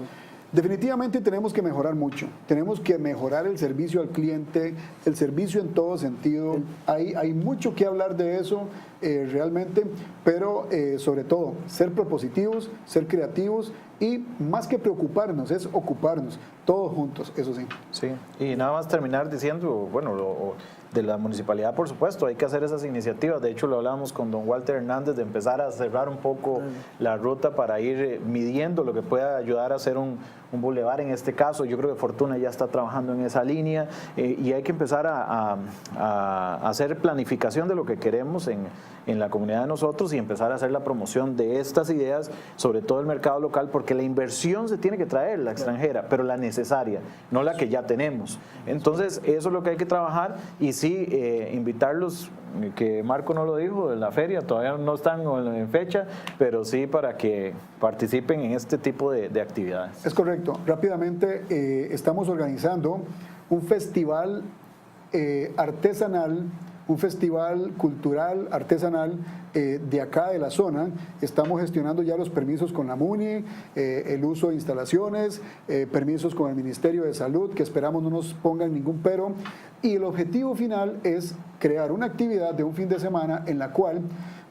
Definitivamente tenemos que mejorar mucho, tenemos que mejorar el servicio al cliente, el servicio en todo sentido, hay mucho que hablar de eso realmente, pero sobre todo ser propositivos, ser creativos y más que preocuparnos, es ocuparnos, todos juntos, eso sí. Sí, y nada más terminar diciendo, bueno, de la municipalidad, por supuesto, hay que hacer esas iniciativas. De hecho, lo hablábamos con don Walter Hernández de empezar a cerrar un poco la ruta para ir midiendo lo que pueda ayudar a hacer un bulevar en este caso. Yo creo que Fortuna ya está trabajando en esa línea y hay que empezar a hacer planificación de lo que queremos en la comunidad de nosotros y empezar a hacer la promoción de estas ideas, sobre todo el mercado local, porque la inversión se tiene que traer, la extranjera, pero la necesaria, no la que ya tenemos. Entonces, eso es lo que hay que trabajar y sí, invitarlos, que Marco no lo dijo, de la feria, todavía no están en fecha, pero sí para que participen en este tipo de actividades. Es correcto. Rápidamente, estamos organizando un festival artesanal, un festival cultural artesanal de acá de la zona. Estamos gestionando ya los permisos con la MUNI, el uso de instalaciones, permisos con el Ministerio de Salud, que esperamos no nos pongan ningún pero. Y el objetivo final es crear una actividad de un fin de semana en la cual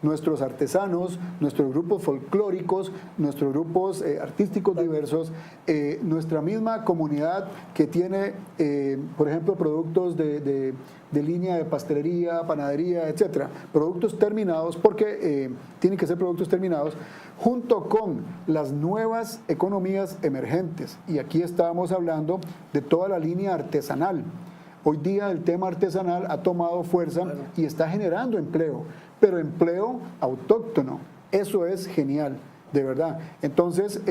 nuestros artesanos, nuestros grupos folclóricos, nuestros grupos artísticos diversos, nuestra misma comunidad que tiene, por ejemplo, productos de línea de pastelería, panadería, etcétera, productos terminados, porque tienen que ser productos terminados, junto con las nuevas economías emergentes. Y aquí estábamos hablando de toda la línea artesanal. Hoy día el tema artesanal ha tomado fuerza y está generando empleo, pero empleo autóctono. Eso es genial, de verdad. Entonces,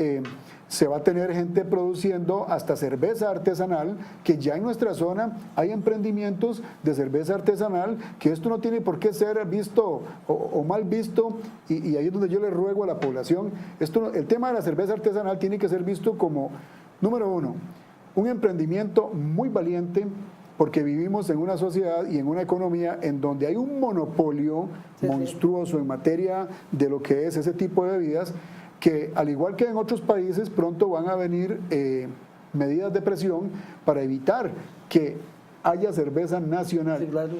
se va a tener gente produciendo hasta cerveza artesanal, que ya en nuestra zona hay emprendimientos de cerveza artesanal, que esto no tiene por qué ser visto o mal visto, y ahí es donde yo le ruego a la población, el tema de la cerveza artesanal tiene que ser visto como, número uno, un emprendimiento muy valiente, porque vivimos en una sociedad y en una economía en donde hay un monopolio monstruoso en materia de lo que es ese tipo de bebidas, que al igual que en otros países pronto van a venir medidas de presión para evitar que haya cerveza nacional. Sí, claro.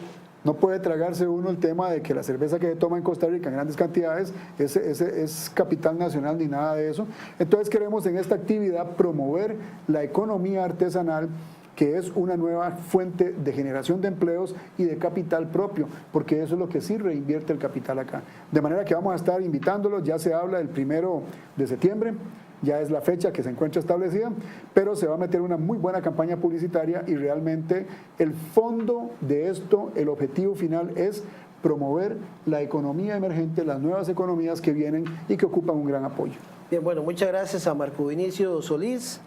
No puede tragarse uno el tema de que la cerveza que se toma en Costa Rica en grandes cantidades es capital nacional ni nada de eso. Entonces queremos en esta actividad promover la economía artesanal, que es una nueva fuente de generación de empleos y de capital propio, porque eso es lo que sí reinvierte el capital acá. De manera que vamos a estar invitándolos, ya se habla del 1 de septiembre, ya es la fecha que se encuentra establecida, pero se va a meter una muy buena campaña publicitaria y realmente el fondo de esto, el objetivo final es promover la economía emergente, las nuevas economías que vienen y que ocupan un gran apoyo. Bien, bueno, muchas gracias a Marco Vinicio Solís,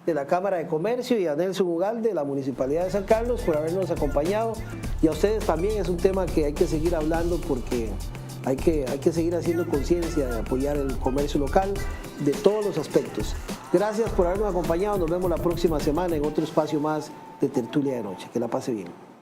de la Cámara de Comercio, y a Nelson Ugalde, de la Municipalidad de San Carlos, por habernos acompañado, y a ustedes también. Es un tema que hay que seguir hablando porque hay que seguir haciendo conciencia de apoyar el comercio local de todos los aspectos. Gracias por habernos acompañado, nos vemos la próxima semana en otro espacio más de Tertulia de Noche. Que la pase bien.